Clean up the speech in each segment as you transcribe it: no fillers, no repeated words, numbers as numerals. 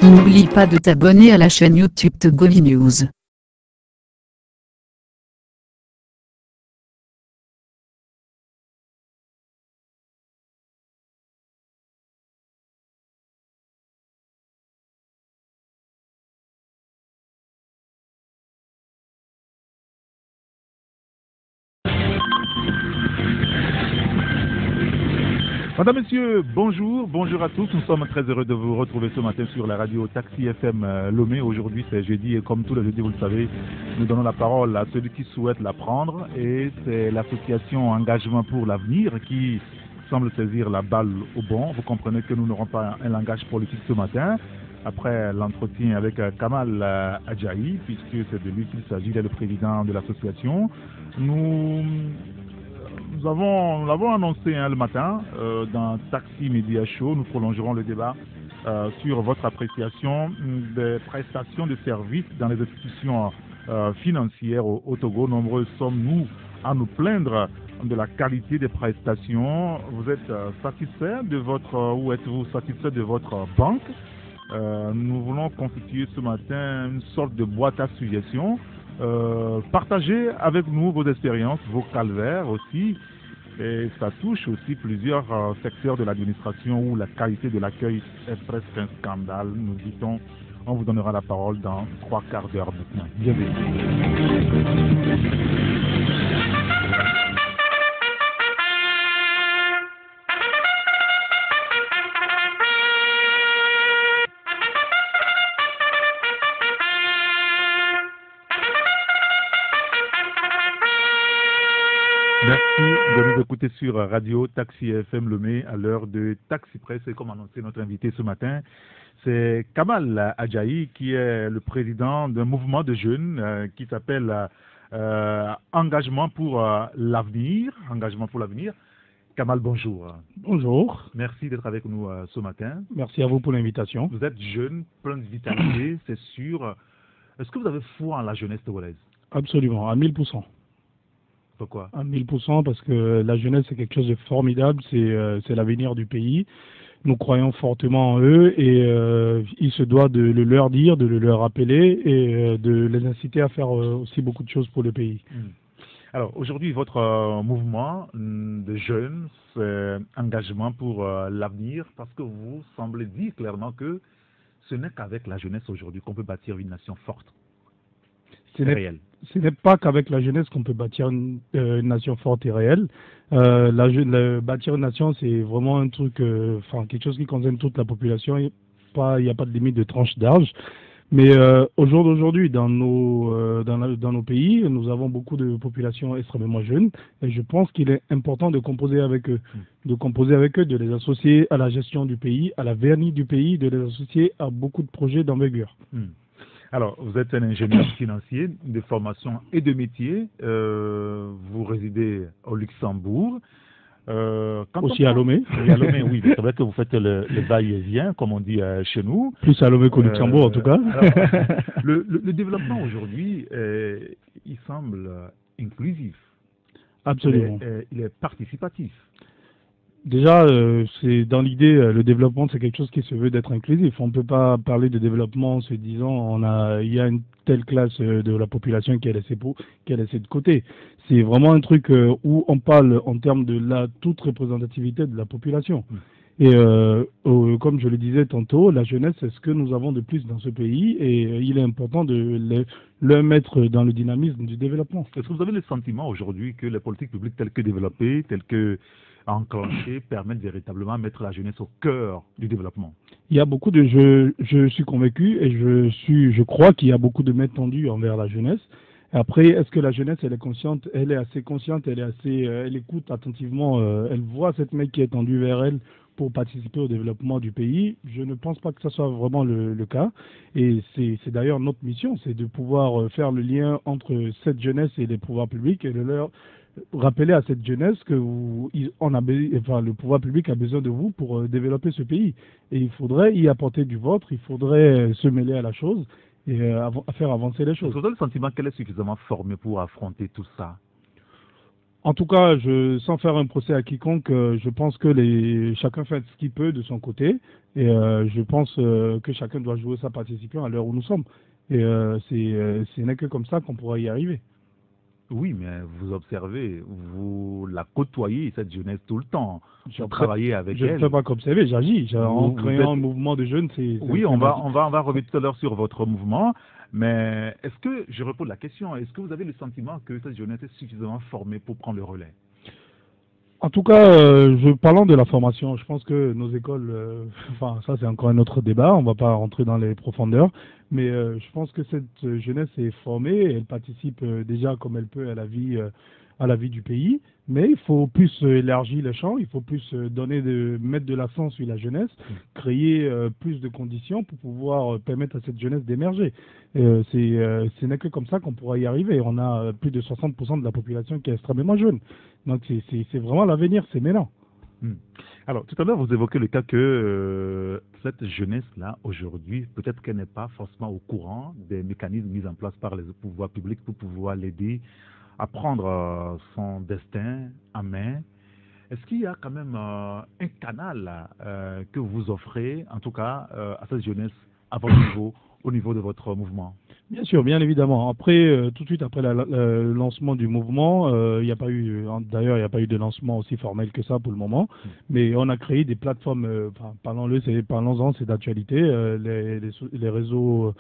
N'oublie pas de t'abonner à la chaîne YouTube Togovi News. Madame, Messieurs, bonjour à tous. Nous sommes très heureux de vous retrouver ce matin sur la radio Taxi FM Lomé. Aujourd'hui, c'est jeudi et comme tous les jeudis, vous le savez, nous donnons la parole à celui qui souhaite la prendre et c'est l'association Engagement pour l'avenir qui semble saisir la balle au bon. Vous comprenez que nous n'aurons pas un langage politique ce matin après l'entretien avec Kamal Adjahi, puisque c'est de lui qu'il s'agit, il est le président de l'association. Nous l'avons annoncé le matin dans Taxi Media Show. Nous prolongerons le débat sur votre appréciation des prestations de services dans les institutions financières au Togo. Nombreux sommes-nous à nous plaindre de la qualité des prestations. Vous êtes satisfait de votre ou êtes-vous satisfait de votre banque? Nous voulons constituer ce matin une sorte de boîte à suggestions. Partagez avec nous vos expériences, vos calvaires aussi. Et ça touche aussi plusieurs secteurs de l'administration où la qualité de l'accueil est presque un scandale. Nous dit-on, on vous donnera la parole dans 3 quarts d'heure maintenant. Bienvenue. Merci de nous écouter sur Radio Taxi FM Lomé à l'heure de Taxi Presse. Et comme annoncé notre invité ce matin, c'est Kamal Adjahi qui est le président d'un mouvement de jeunes qui s'appelle Engagement pour l'avenir. Engagement pour l'avenir. Kamal, bonjour. Bonjour. Merci d'être avec nous ce matin. Merci à vous pour l'invitation. Vous êtes jeune, plein de vitalité, c'est sûr. Est-ce que vous avez foi en la jeunesse togolaise? Absolument, à 1000%. Pourquoi? À 1000% parce que la jeunesse c'est quelque chose de formidable, c'est l'avenir du pays. Nous croyons fortement en eux et il se doit de le leur dire, de le leur rappeler et de les inciter à faire aussi beaucoup de choses pour le pays. Alors aujourd'hui votre mouvement de jeunes, c'est Engagement pour l'avenir parce que vous semblez dire clairement que ce n'est qu'avec la jeunesse aujourd'hui qu'on peut bâtir une nation forte. C'est réel. Ce n'est pas qu'avec la jeunesse qu'on peut bâtir une nation forte et réelle. Bâtir une nation, c'est vraiment un truc, quelque chose qui concerne toute la population. Il n'y a pas de limite de tranche d'âge. Mais au jour d'aujourd'hui, dans nos pays, nous avons beaucoup de populations extrêmement jeunes. Et je pense qu'il est important de composer avec eux. De les associer à la gestion du pays, à la vernie du pays, de les associer à beaucoup de projets d'envergure. Alors, vous êtes un ingénieur financier de formation et de métier. Vous résidez au Luxembourg. Aussi à Lomé. À Lomé, oui. C'est vrai que vous faites le va-et-vient, comme on dit chez nous. Plus à Lomé qu'au Luxembourg, en tout cas. Alors, le développement aujourd'hui, il semble inclusif. Absolument. Il est participatif. Déjà, c'est dans l'idée, le développement, c'est quelque chose qui se veut d'être inclusif. On ne peut pas parler de développement en se disant il y a une telle classe de la population qui est laissée de côté. C'est vraiment un truc où on parle en termes de la toute représentativité de la population. Et comme je le disais tantôt, la jeunesse, c'est ce que nous avons de plus dans ce pays et il est important de le mettre dans le dynamisme du développement. Est-ce que vous avez le sentiment aujourd'hui que les politiques publiques telles que développées, telles que enclenchées, permettent véritablement de mettre la jeunesse au cœur du développement? Il y a beaucoup de... Je suis convaincu et je crois qu'il y a beaucoup de mains tendues envers la jeunesse. Après, est-ce que la jeunesse, elle est consciente? Elle est assez consciente, elle écoute attentivement, elle voit cette main qui est tendue vers elle pour participer au développement du pays. Je ne pense pas que ce soit vraiment le cas. Et c'est d'ailleurs notre mission, c'est de pouvoir faire le lien entre cette jeunesse et les pouvoirs publics et de leur Rappelez à cette jeunesse que le pouvoir public a besoin de vous pour développer ce pays. Et il faudrait y apporter du vôtre, il faudrait se mêler à la chose et faire avancer les Est-ce choses. que vous avez le sentiment qu'elle est suffisamment formée pour affronter tout ça? En tout cas, sans faire un procès à quiconque, je pense que chacun fait ce qu'il peut de son côté. Et je pense que chacun doit jouer sa partition à l'heure où nous sommes. Et ce n'est que comme ça qu'on pourra y arriver. Oui, mais vous observez, vous la côtoyez, cette jeunesse, tout le temps. Je Vous ne travaillez avec je ne elle. fais pas qu'observer, j'agis. En Vous créant un êtes... mouvement de jeunes, Oui, on va revenir tout à l'heure sur votre mouvement. Mais est-ce que, je repose la question, est-ce que vous avez le sentiment que cette jeunesse est suffisamment formée pour prendre le relais? En tout cas, parlant de la formation, je pense que nos écoles, enfin ça c'est encore un autre débat, on ne va pas rentrer dans les profondeurs, mais je pense que cette jeunesse est formée, elle participe déjà comme elle peut à la vie du pays, mais il faut plus élargir le champ, il faut plus mettre de l'accent sur la jeunesse, créer plus de conditions pour pouvoir permettre à cette jeunesse d'émerger. Ce n'est que comme ça qu'on pourra y arriver. On a plus de 60% de la population qui est extrêmement jeune. Donc c'est vraiment l'avenir, c'est maintenant. Alors, tout à l'heure, vous évoquez le cas que cette jeunesse-là, aujourd'hui, peut-être qu'elle n'est pas forcément au courant des mécanismes mis en place par les pouvoirs publics pour pouvoir l'aider à prendre son destin en main. Est-ce qu'il y a quand même un canal que vous offrez, en tout cas, à cette jeunesse à votre niveau, au niveau de votre mouvement? Bien sûr, bien évidemment. Après, tout de suite après le lancement du mouvement, il n'y a pas eu, d'ailleurs, il n'y a pas eu de lancement aussi formel que ça pour le moment, mais on a créé des plateformes, parlons-en, c'est d'actualité, les réseaux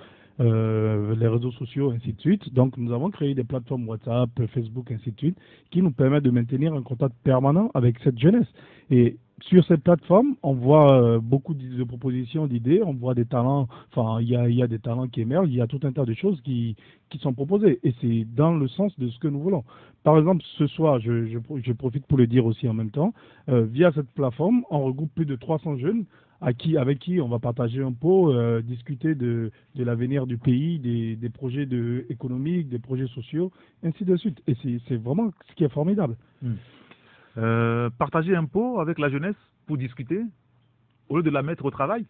sociaux, ainsi de suite. Donc, nous avons créé des plateformes WhatsApp, Facebook, ainsi de suite, qui nous permettent de maintenir un contact permanent avec cette jeunesse. Et sur cette plateforme, on voit beaucoup de propositions, d'idées, on voit des talents, enfin, il y a des talents qui émergent, il y a tout un tas de choses qui sont proposées. Et c'est dans le sens de ce que nous voulons. Par exemple, ce soir, je profite pour le dire aussi en même temps, via cette plateforme, on regroupe plus de 300 jeunes avec qui on va partager un pot, discuter de l'avenir du pays, des projets économiques, des projets sociaux, ainsi de suite. Et c'est vraiment ce qui est formidable. Partager un pot avec la jeunesse pour discuter, au lieu de la mettre au travail?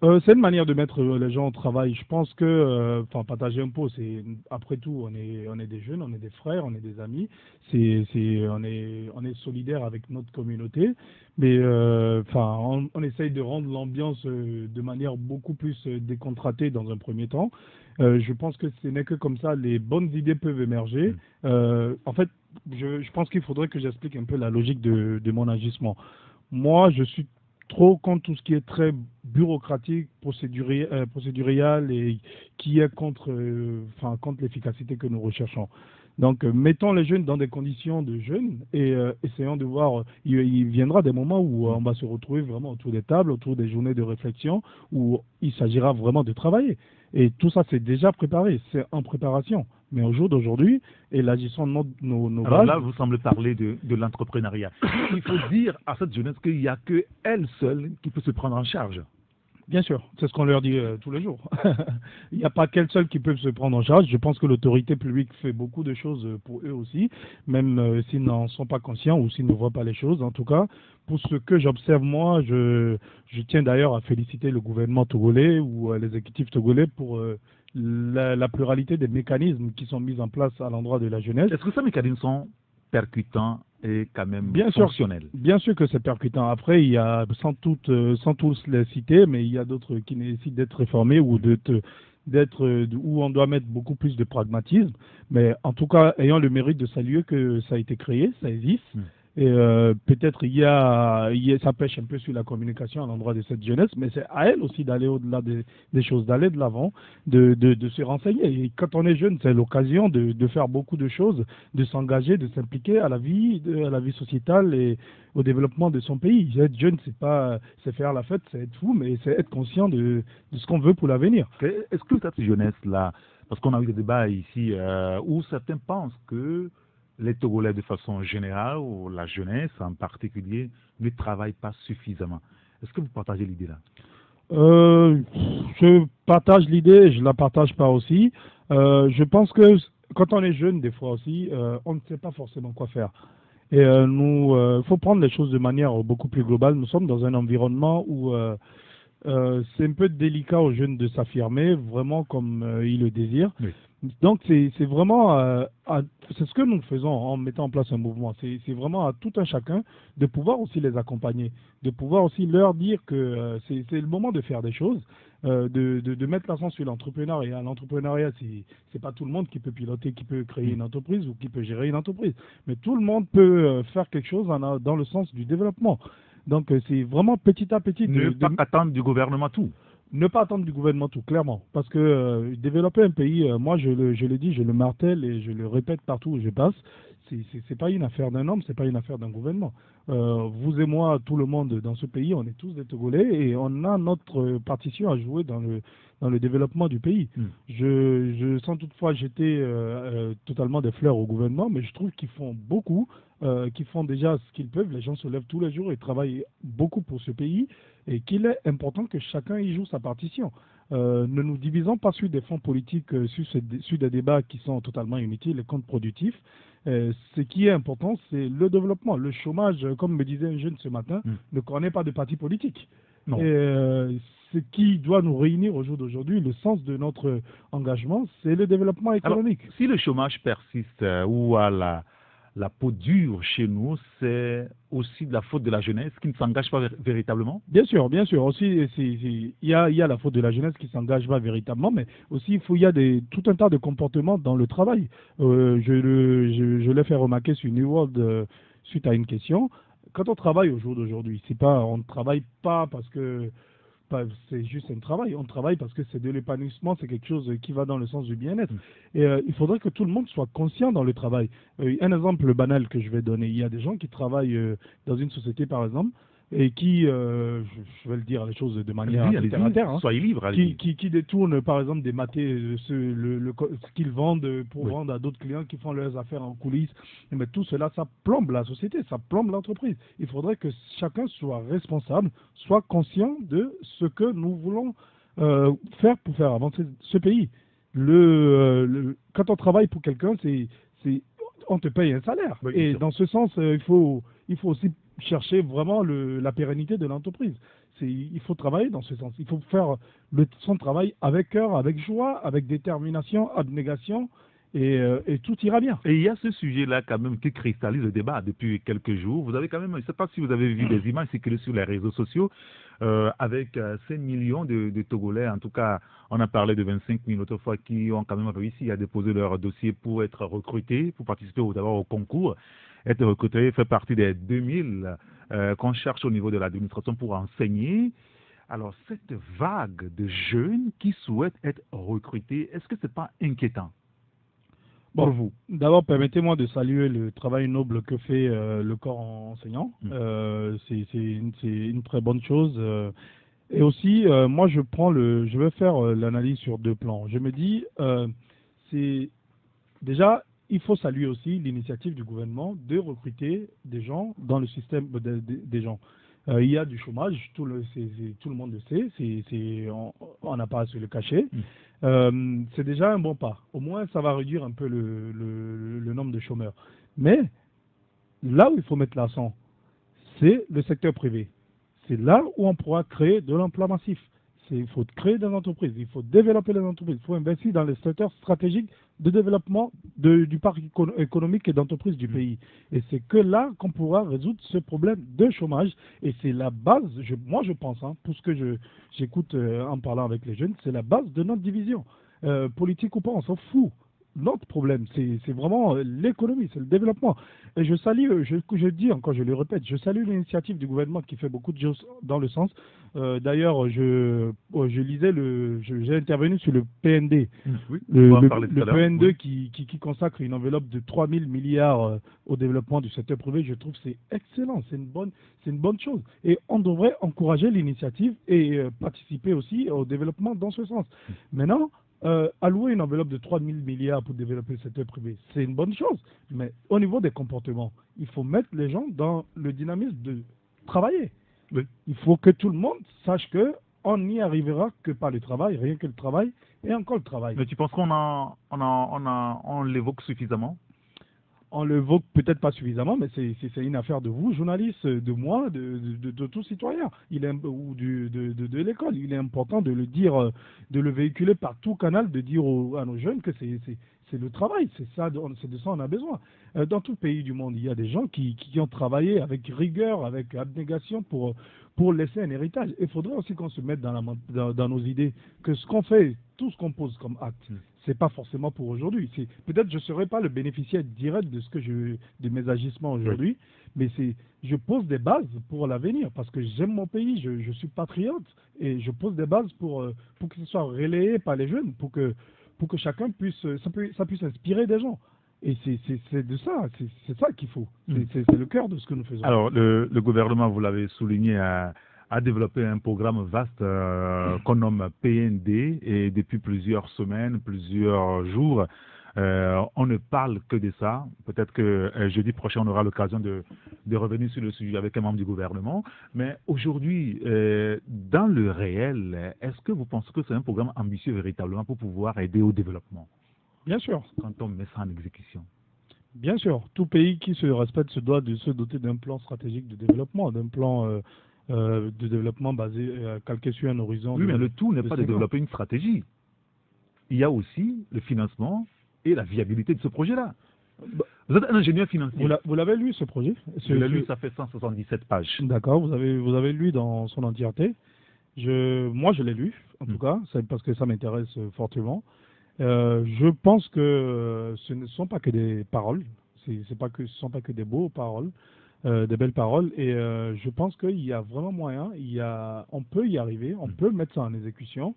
C'est une manière de mettre les gens au travail. Je pense que, partager un pot, c'est après tout, on est des jeunes, on est des frères, on est des amis. On est solidaire avec notre communauté, mais on essaye de rendre l'ambiance de manière beaucoup plus décontractée dans un premier temps. Je pense que ce n'est que comme ça les bonnes idées peuvent émerger. En fait, je pense qu'il faudrait que j'explique un peu la logique de mon agissement. Moi, je suis trop contre tout ce qui est très bureaucratique, procédurial et qui est contre l'efficacité que nous recherchons. Donc, mettons les jeunes dans des conditions de jeunes et essayons de voir. Il viendra des moments où on va se retrouver vraiment autour des tables, autour des journées de réflexion, où il s'agira vraiment de travailler. Et tout ça, c'est déjà préparé, c'est en préparation. Mais au jour d'aujourd'hui, et l'agissement de nos Alors bases, là, vous semblez parler de l'entrepreneuriat. Il faut dire à cette jeunesse qu'il n'y a qu'elle seule qui peut se prendre en charge. bien sûr, c'est ce qu'on leur dit tous les jours. Il n'y a pas qu'elle seule qui peut se prendre en charge. Je pense que l'autorité publique fait beaucoup de choses pour eux aussi, même s'ils n'en sont pas conscients ou s'ils ne voient pas les choses. En tout cas, pour ce que j'observe, moi, je tiens d'ailleurs à féliciter le gouvernement togolais ou les exécutifs togolais pour la pluralité des mécanismes qui sont mis en place à l'endroit de la jeunesse. Est-ce que ces mécanismes sont percutants et quand même Bien fonctionnels? Bien sûr que c'est percutant. Après, il y a sans tous les citer, mais il y a d'autres qui nécessitent d'être réformés ou où on doit mettre beaucoup plus de pragmatisme. Mais en tout cas, ayant le mérite de saluer que ça a été créé, ça existe. Et peut-être ça pêche un peu sur la communication à l'endroit de cette jeunesse, mais c'est à elle aussi d'aller au-delà des choses, d'aller de l'avant, de se renseigner. Et quand on est jeune, c'est l'occasion de faire beaucoup de choses, de s'engager, de s'impliquer à la vie sociétale et au développement de son pays. Être jeune, c'est faire la fête, c'est être fou, mais c'est être conscient de ce qu'on veut pour l'avenir. Est-ce que cette jeunesse-là, parce qu'on a eu des débats ici où certains pensent que les Togolais de façon générale, ou la jeunesse en particulier, ne travaillent pas suffisamment. Est-ce que vous partagez l'idée-là? Je partage l'idée, je la partage pas aussi. Je pense que quand on est jeune, des fois aussi, on ne sait pas forcément quoi faire. Et il faut prendre les choses de manière beaucoup plus globale. Nous sommes dans un environnement où c'est un peu délicat aux jeunes de s'affirmer vraiment comme ils le désirent. Oui. Donc c'est vraiment, c'est ce que nous faisons en mettant en place un mouvement. C'est vraiment à tout un chacun de pouvoir aussi les accompagner, de pouvoir aussi leur dire que c'est le moment de faire des choses, de mettre l'accent sur l'entrepreneuriat. L'entrepreneuriat, c'est pas tout le monde qui peut piloter, qui peut créer une entreprise ou qui peut gérer une entreprise, mais tout le monde peut faire quelque chose dans le sens du développement. Donc c'est vraiment petit à petit Ne pas attendre du gouvernement tout. Ne pas attendre du gouvernement tout, clairement. Parce que développer un pays, moi je le dis, je le martèle et je le répète partout où je passe, c'est pas une affaire d'un homme, c'est pas une affaire d'un gouvernement. Vous et moi, tout le monde dans ce pays, on est tous des Togolais et on a notre partition à jouer dans le développement du pays. Sans toutefois jeter totalement des fleurs au gouvernement, mais je trouve qu'ils font beaucoup, qu'ils font déjà ce qu'ils peuvent. Les gens se lèvent tous les jours et travaillent beaucoup pour ce pays et qu'il est important que chacun y joue sa partition. Ne nous divisons pas sur des fonds politiques, sur des débats qui sont totalement inutiles et contre-productifs. Ce qui est important, c'est le développement. Le chômage, comme me disait un jeune ce matin, ne connaît pas de parti politique. Non. Ce qui doit nous réunir au jour d'aujourd'hui, le sens de notre engagement, c'est le développement économique. Alors, si le chômage persiste ou à la peau dure chez nous, c'est aussi de la faute de la jeunesse qui ne s'engage pas véritablement? Bien sûr. Aussi, il y a la faute de la jeunesse qui ne s'engage pas véritablement, mais aussi il y a tout un tas de comportements dans le travail. Je l'ai fait remarquer sur New World suite à une question. Quand on travaille au jour d'aujourd'hui, on ne travaille pas parce que c'est juste un travail. On travaille parce que c'est de l'épanouissement, c'est quelque chose qui va dans le sens du bien-être. Et il faudrait que tout le monde soit conscient dans le travail. Un exemple banal que je vais donner, il y a des gens qui travaillent dans une société, par exemple, et qui, je vais le dire les choses de manière terre à terre, soyez libre, qui détournent, par exemple, des matés, ce qu'ils vendent pour vendre à d'autres clients qui font leurs affaires en coulisses. Mais tout cela, ça plombe la société, ça plombe l'entreprise. Il faudrait que chacun soit responsable, soit conscient de ce que nous voulons faire pour faire avancer ce pays. Quand on travaille pour quelqu'un, on te paye un salaire. Oui, et dans ce sens, il faut aussi chercher vraiment la pérennité de l'entreprise. Il faut travailler dans ce sens. Il faut faire son travail avec cœur, avec joie, avec détermination, abnégation, et tout ira bien. Et il y a ce sujet-là quand même qui cristallise le débat depuis quelques jours. Vous avez quand même, je ne sais pas si vous avez vu des images circuler sur les réseaux sociaux avec 5 millions de Togolais. En tout cas, on a parlé de 25 000 autrefois qui ont quand même réussi à déposer leur dossier pour être recrutés, pour participer d'abord au concours, être recrutés, faire partie des 2000 qu'on cherche au niveau de l'administration pour enseigner. Alors, cette vague de jeunes qui souhaitent être recrutés, est-ce que ce n'est pas inquiétant? Pour vous. D'abord, permettez-moi de saluer le travail noble que fait le corps enseignant. C'est une très bonne chose. Et aussi, moi, je vais faire l'analyse sur deux plans. Je me dis, déjà, il faut saluer aussi l'initiative du gouvernement de recruter des gens dans le système des gens. Il y a du chômage, tout le monde le sait, on n'a pas à se le cacher. C'est déjà un bon pas. Au moins, ça va réduire un peu le nombre de chômeurs. Mais là où il faut mettre l'accent, c'est le secteur privé. C'est là où on pourra créer de l'emploi massif. Il faut créer des entreprises, il faut développer les entreprises, il faut investir dans les secteurs stratégiques de développement du parc économique et d'entreprise du pays. Et c'est que là qu'on pourra résoudre ce problème de chômage. Et c'est la base, moi je pense, pour ce que j'écoute en parlant avec les jeunes, c'est la base de notre division. Politique ou pas, on s'en fout. Notre problème, c'est vraiment l'économie, c'est le développement. Et je salue, je dis encore, je le répète, je salue l'initiative du gouvernement qui fait beaucoup de choses dans le sens. D'ailleurs, j'ai intervenu sur le PND, le PND qui consacre une enveloppe de 3 000 milliards au développement du secteur privé. Je trouve que c'est excellent, c'est une bonne chose. Et on devrait encourager l'initiative et participer aussi au développement dans ce sens. Maintenant, allouer une enveloppe de 3 000 milliards pour développer le secteur privé, c'est une bonne chose. Mais au niveau des comportements, il faut mettre les gens dans le dynamisme de travailler. Oui. Il faut que tout le monde sache que on n'y arrivera que par le travail, rien que le travail, et encore le travail. Mais tu penses qu'on l'évoque suffisamment? On le l'évoque peut-être pas suffisamment, mais c'est une affaire de vous, journalistes, de moi, de tout citoyen, ou de l'école. Il est important de le dire, de le véhiculer par tout canal, de dire à nos jeunes que c'est le travail, c'est de ça on a besoin. Dans tout pays du monde, il y a des gens qui ont travaillé avec rigueur, avec abnégation pour laisser un héritage. Il faudrait aussi qu'on se mette dans nos idées, que ce qu'on fait, tout ce qu'on pose comme acte, c'est pas forcément pour aujourd'hui. Peut-être je serai pas le bénéficiaire direct de mes agissements aujourd'hui, mais je pose des bases pour l'avenir parce que j'aime mon pays, je suis patriote et je pose des bases pour que ce soit relayé par les jeunes, pour que chacun ça puisse inspirer des gens. Et c'est de ça, c'est ça qu'il faut. C'est le cœur de ce que nous faisons. Alors, le gouvernement, vous l'avez souligné, a développé un programme vaste qu'on nomme PND, et depuis plusieurs semaines, plusieurs jours, on ne parle que de ça. Peut-être que jeudi prochain, on aura l'occasion de revenir sur le sujet avec un membre du gouvernement. Mais aujourd'hui, dans le réel, est-ce que vous pensez que c'est un programme ambitieux véritablement pour pouvoir aider au développement? Bien sûr. Quand on met ça en exécution. Bien sûr. Tout pays qui se respecte se doit de se doter d'un plan stratégique de développement, d'un plan de développement basé, calqué sur un horizon. Oui, mais le tout n'est pas de développer une stratégie. Il y a aussi le financement et la viabilité de ce projet-là. Vous êtes un ingénieur financier. Vous l'avez lu, ce projet? Je l'ai lu, ça fait 177 pages. D'accord, vous avez lu dans son entièreté. Moi, je l'ai lu, en tout cas, parce que ça m'intéresse fortement. Je pense que ce ne sont pas que des paroles, ce ne sont pas que des beaux paroles, des belles paroles, et je pense qu'il y a vraiment moyen, on peut y arriver, on peut mettre ça en exécution.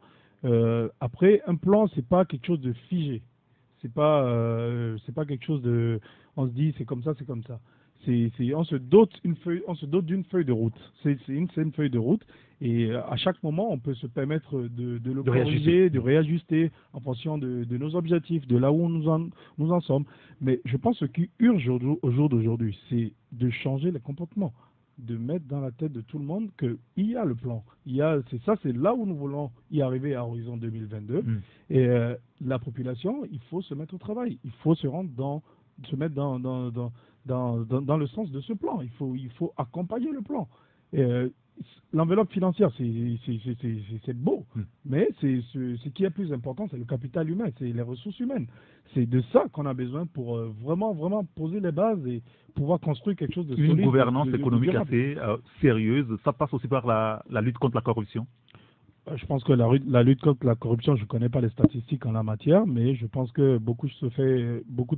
Après, un plan, c'est pas quelque chose de figé, c'est pas quelque chose de, on se dit c'est comme ça, c'est comme ça. On se dote d'une feuille de route. C'est une feuille de route et à chaque moment on peut se permettre de le corriger, de réajuster en fonction de nos objectifs, de là où nous en sommes. Mais je pense que ce qui urge au jour d'aujourd'hui, c'est de changer les comportements, de mettre dans la tête de tout le monde qu'il y a le plan. C'est là où nous voulons y arriver à horizon 2022. Et la population, il faut se mettre au travail, il faut se mettre dans le sens de ce plan. Il faut accompagner le plan. L'enveloppe financière, c'est beau, mais ce qui est plus important, c'est le capital humain, c'est les ressources humaines. C'est de ça qu'on a besoin pour vraiment poser les bases et pouvoir construire quelque chose de solide. Une gouvernance économique assez sérieuse, ça passe aussi par la lutte contre la corruption. Je pense que la lutte contre la corruption, je ne connais pas les statistiques en la matière, mais je pense que beaucoup de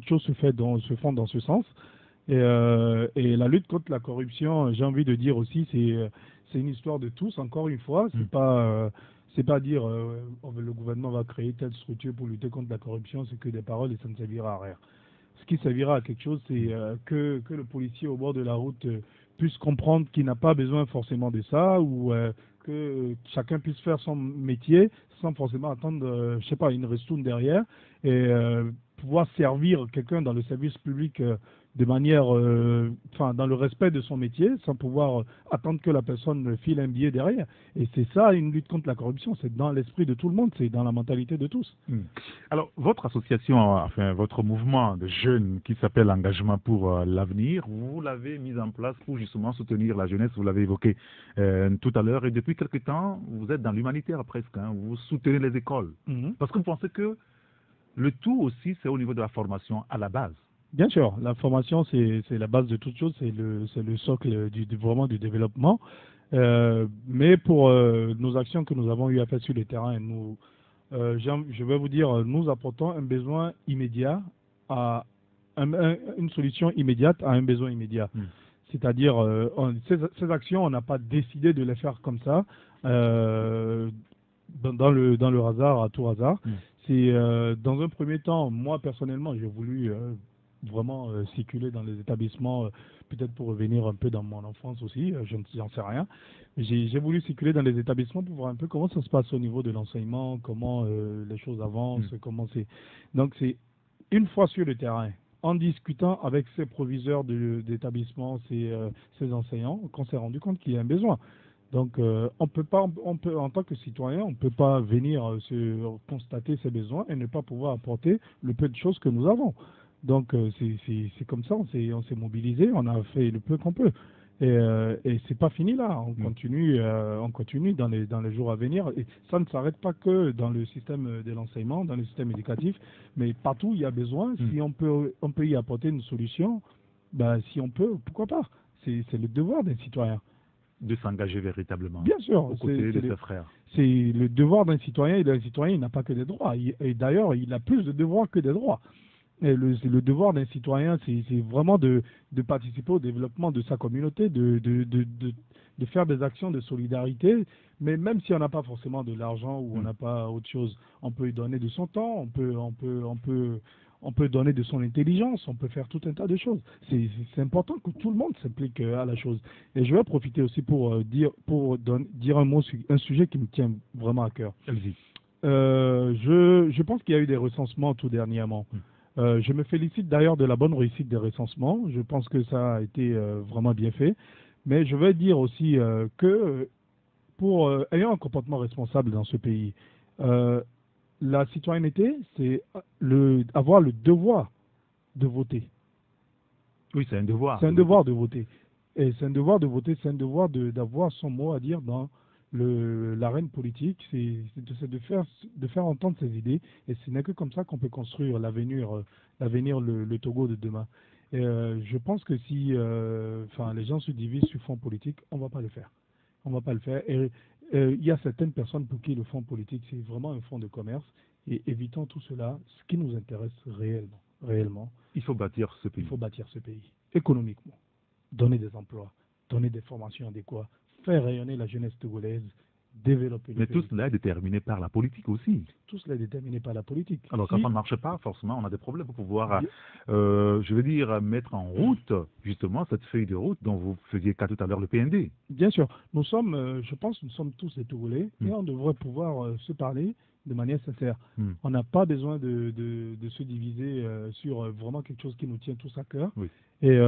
choses se font dans ce sens. Et la lutte contre la corruption, j'ai envie de dire aussi, c'est une histoire de tous. Encore une fois, c'est pas dire le gouvernement va créer telle structure pour lutter contre la corruption, c'est que des paroles et ça ne servira à rien. Ce qui servira à quelque chose, c'est que le policier au bord de la route puisse comprendre qu'il n'a pas besoin forcément de ça, ou que chacun puisse faire son métier sans forcément attendre, je sais pas, une ristourne derrière, et pouvoir servir quelqu'un dans le service public de manière, dans le respect de son métier, sans pouvoir attendre que la personne file un billet derrière. Et c'est ça, une lutte contre la corruption. C'est dans l'esprit de tout le monde, c'est dans la mentalité de tous. Alors, votre association, enfin, votre mouvement de jeunes qui s'appelle Engagement pour l'avenir, vous l'avez mis en place pour justement soutenir la jeunesse, vous l'avez évoqué tout à l'heure, et depuis quelque temps, vous êtes dans l'humanitaire presque, vous soutenez les écoles. Parce que vous pensez que le tout aussi, c'est au niveau de la formation à la base. Bien sûr, la formation, c'est la base de toute chose, c'est le socle vraiment du développement. Mais pour nos actions que nous avons eu à faire sur le terrain, je vais vous dire, nous apportons un besoin immédiat une solution immédiate à un besoin immédiat. C'est-à-dire, ces actions, on n'a pas décidé de les faire comme ça, dans le hasard, à tout hasard. C'est dans un premier temps, moi personnellement, j'ai voulu vraiment circuler dans les établissements, peut-être pour revenir un peu dans mon enfance aussi, j'en sais rien. J'ai voulu circuler dans les établissements pour voir un peu comment ça se passe au niveau de l'enseignement, comment les choses avancent, comment c'est. Donc c'est une fois sur le terrain, en discutant avec ces proviseurs d'établissements, ces enseignants, qu'on s'est rendu compte qu'il y a un besoin. Donc, on peut pas, en tant que citoyen, on ne peut pas venir constater ses besoins et ne pas pouvoir apporter le peu de choses que nous avons. Donc, c'est comme ça, on s'est mobilisé, on a fait le peu qu'on peut. Et c'est pas fini là, on continue dans les jours à venir. Et ça ne s'arrête pas que dans le système de l'enseignement, dans le système éducatif, mais partout il y a besoin. Si on peut y apporter une solution, ben, si on peut, pourquoi pas. C'est le devoir d'un citoyen. De s'engager véritablement. Bien sûr. Aux côtés de ses frères. C'est le devoir d'un citoyen, et un citoyen, il n'a pas que des droits. Et d'ailleurs, il a plus de devoirs que des droits. Et le devoir d'un citoyen, c'est vraiment de participer au développement de sa communauté, de faire des actions de solidarité. Mais même si on n'a pas forcément de l'argent ou on n'a pas autre chose, on peut y donner de son temps, on peut donner de son intelligence, on peut faire tout un tas de choses. C'est important que tout le monde s'implique à la chose. Et je vais profiter aussi pour dire un mot sur un sujet qui me tient vraiment à cœur. Allez-y. Je pense qu'il y a eu des recensements tout dernièrement. Je me félicite d'ailleurs de la bonne réussite des recensements. Je pense que ça a été vraiment bien fait. Mais je vais dire aussi que pour ayant un comportement responsable dans ce pays, la citoyenneté, c'est avoir le devoir de voter. Oui, c'est un devoir. C'est un devoir de voter. Et c'est un devoir de voter, c'est un devoir d'avoir son mot à dire dans l'arène politique, c'est de faire entendre ses idées, et ce n'est que comme ça qu'on peut construire l'avenir, le Togo de demain. Et je pense que si les gens se divisent sur fond politique, on ne va pas le faire. On ne va pas le faire. Et il y a certaines personnes pour qui le fonds politique, c'est vraiment un fonds de commerce, et évitons tout cela, ce qui nous intéresse réellement. Il faut bâtir ce pays. Il faut bâtir ce pays, économiquement, donner des emplois, donner des formations adéquates, faire rayonner la jeunesse togolaise, développer le pays. Mais tout cela est déterminé par la politique aussi. Tout cela est déterminé par la politique. Alors quand ça ne marche pas, forcément, on a des problèmes pour pouvoir, mettre en route, justement, cette feuille de route dont vous faisiez cas tout à l'heure, le PND. Bien sûr. Nous sommes, je pense que nous sommes tous des Togolais, et on devrait pouvoir se parler de manière sincère. On n'a pas besoin de se diviser sur vraiment quelque chose qui nous tient tous à cœur. Oui. Et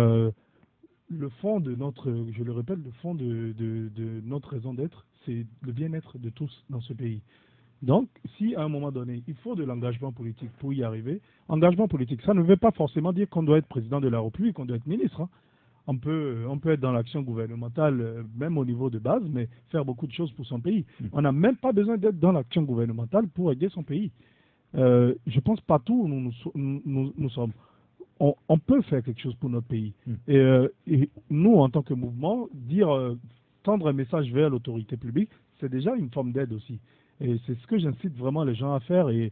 le fond de notre, je le répète, le fond de notre raison d'être, c'est le bien-être de tous dans ce pays. Donc, si à un moment donné, il faut de l'engagement politique pour y arriver, engagement politique, ça ne veut pas forcément dire qu'on doit être président de la République, qu'on doit être ministre. Hein. On peut être dans l'action gouvernementale, même au niveau de base, mais faire beaucoup de choses pour son pays. On n'a même pas besoin d'être dans l'action gouvernementale pour aider son pays. Je pense partout où nous sommes. On peut faire quelque chose pour notre pays. Et nous, en tant que mouvement, tendre un message vers l'autorité publique, c'est déjà une forme d'aide aussi. Et c'est ce que j'incite vraiment les gens à faire, et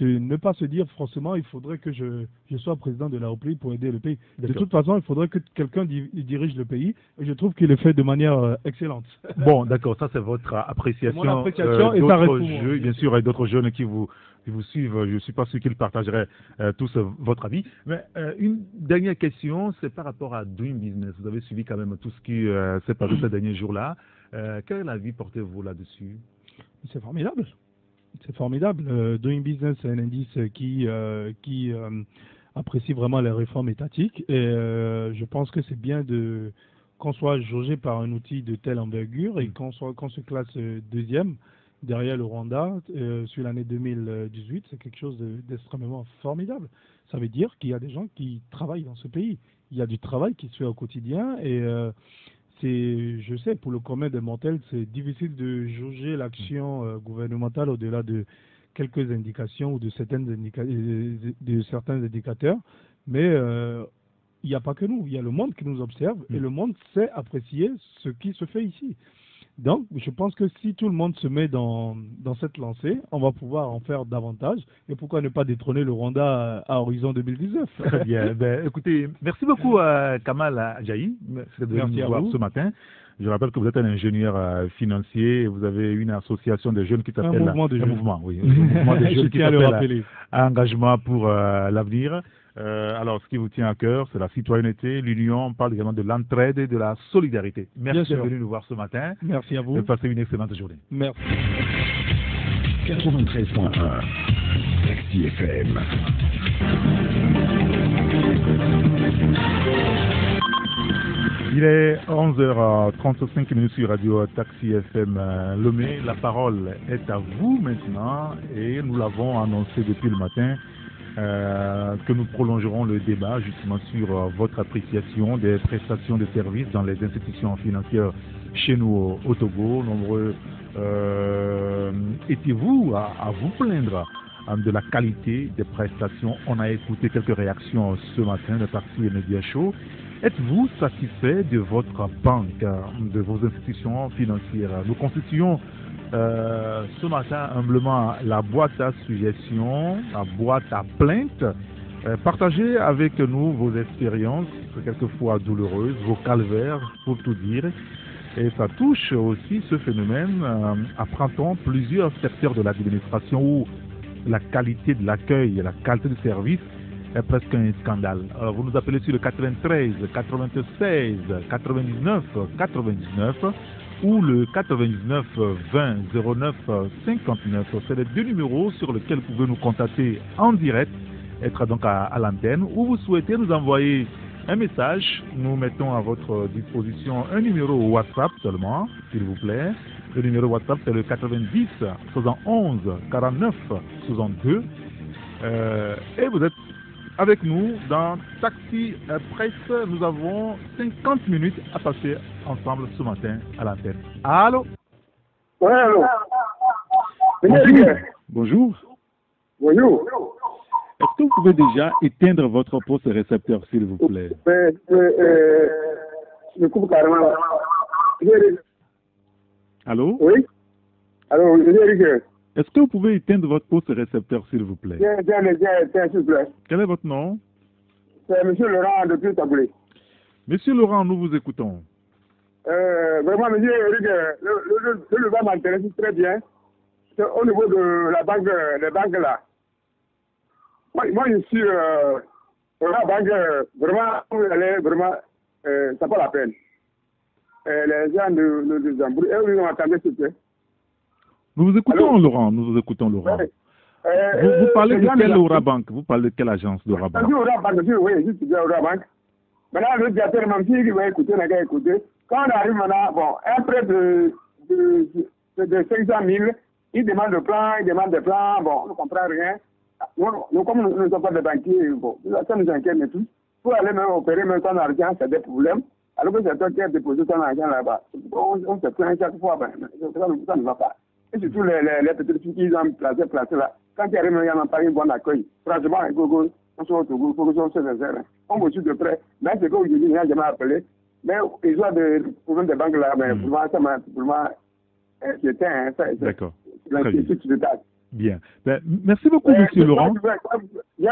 ne pas se dire forcément il faudrait que je sois président de la République pour aider le pays. De toute façon, il faudrait que quelqu'un dirige le pays, et je trouve qu'il le fait de manière excellente. Bon, d'accord, ça c'est votre appréciation. Mon appréciation, et ça reste pour moi. Bien sûr, et d'autres jeunes qui vous suivent, je ne suis pas sûr qu'ils partageraient tous votre avis. Mais une dernière question, c'est par rapport à Doing Business. Vous avez suivi quand même tout ce qui s'est passé ces derniers jours-là. Quel avis portez-vous là-dessus? C'est formidable. C'est formidable. Doing Business, c'est un indice qui apprécie vraiment les réformes étatiques. Et je pense que c'est bien qu'on soit jaugé par un outil de telle envergure et qu'on se classe deuxième derrière le Rwanda sur l'année 2018. C'est quelque chose d'extrêmement formidable. Ça veut dire qu'il y a des gens qui travaillent dans ce pays. Il y a du travail qui se fait au quotidien, et je sais, pour le commun des mortels, c'est difficile de jauger l'action gouvernementale au-delà de quelques indications ou de certains indicateurs. Mais il n'y a pas que nous, il y a le monde qui nous observe, et le monde sait apprécier ce qui se fait ici. Donc, je pense que si tout le monde se met dans cette lancée, on va pouvoir en faire davantage. Et pourquoi ne pas détrôner le Rwanda à horizon 2019? Très bien. Écoutez, merci beaucoup à Kamal Adjaï. Merci de nous voir ce matin. Je rappelle que vous êtes un ingénieur financier et vous avez une association de jeunes qui s'appelle... Un mouvement de jeunes. Qui s'appelle Engagement pour l'avenir. Alors, ce qui vous tient à cœur, c'est la citoyenneté, l'union. On parle également de l'entraide et de la solidarité. Merci d'être venu nous voir ce matin. Merci à vous. Et passez une excellente journée. Merci. 93.1 Taxi FM. Il est 11h35 sur Radio Taxi FM Lomé. La parole est à vous maintenant et nous l'avons annoncé depuis le matin que nous prolongerons le débat justement sur votre appréciation des prestations de services dans les institutions financières chez nous au Togo. Nombreux étiez-vous à vous plaindre de la qualité des prestations? On a écouté quelques réactions ce matin de Taxi et Média Show. Êtes-vous satisfait de votre banque, de vos institutions financières? Nous constituons ce matin humblement la boîte à suggestions, la boîte à plaintes. Partagez avec nous vos expériences, quelquefois douloureuses, vos calvaires, pour tout dire. Et ça touche aussi ce phénomène. Apprend-on plusieurs secteurs de l'administration où la qualité de l'accueil et la qualité du service est presque un scandale. Alors vous nous appelez sur le 93 96 99 99 ou le 99 20 09 59. C'est les deux numéros sur lesquels vous pouvez nous contacter en direct, être donc à l'antenne, ou vous souhaitez nous envoyer un message. Nous mettons à votre disposition un numéro WhatsApp seulement, s'il vous plaît. Le numéro WhatsApp c'est le 90 71 49 62. Et vous êtes avec nous dans Taxi Presse. Nous avons 50 minutes à passer ensemble ce matin à la tête. Allô? Oui, allô. Bonjour. Bonjour. Est-ce que vous pouvez déjà éteindre votre poste récepteur, s'il vous plaît? Je coupe carrément. Allô? Oui. Allô, Eric. Est-ce que vous pouvez éteindre votre poste récepteur, s'il vous plaît? Tiens, s'il vous plaît. Quel est votre nom? C'est M. Laurent depuis Taboulé. Monsieur Laurent, nous vous écoutons. Vraiment, M. Eric, le débat m'intéresse très bien. C'est au niveau de la banque, les banques là. Moi, je suis la banque, vraiment, elle est vraiment, ça pas la peine. Les gens de Zambourg, eux, ils ont entendu ce que. Nous vous écoutons, Allô? Laurent. Nous vous écoutons, Laurent. Ouais. Vous parlez de quelle Aura Bank? Vous parlez de quelle agence d'Aura Bank? Oui, je suis Aura Bank. Maintenant, le directeur, même s'il va écouter, n'a qu'à écouter. Quand on arrive maintenant, bon, un prêt de 500 000, il demande des plans, bon, on ne comprend rien. Nous, comme nous ne sommes pas des banquiers, bon, ça nous inquiète, mais tout. Pour aller même opérer même ton argent, c'est des problèmes. Alors que c'est toi qui as déposé ton argent là-bas. On se plaint chaque fois, ben, ça ne va pas. Et surtout les petites filles qui ont placé là. Quand ils arrivent, il n'y a pas un bon accueil. Franchement, il faut que se réserve. On me suit de près. Mais c'est comme je dis, il n'y a jamais appelé. Mais ils ont des problèmes de banque là, mais pour moi, ça m'a inquiété. D'accord. L'inquiétude de tâche. Bien. Ben, merci beaucoup, monsieur Laurent. Je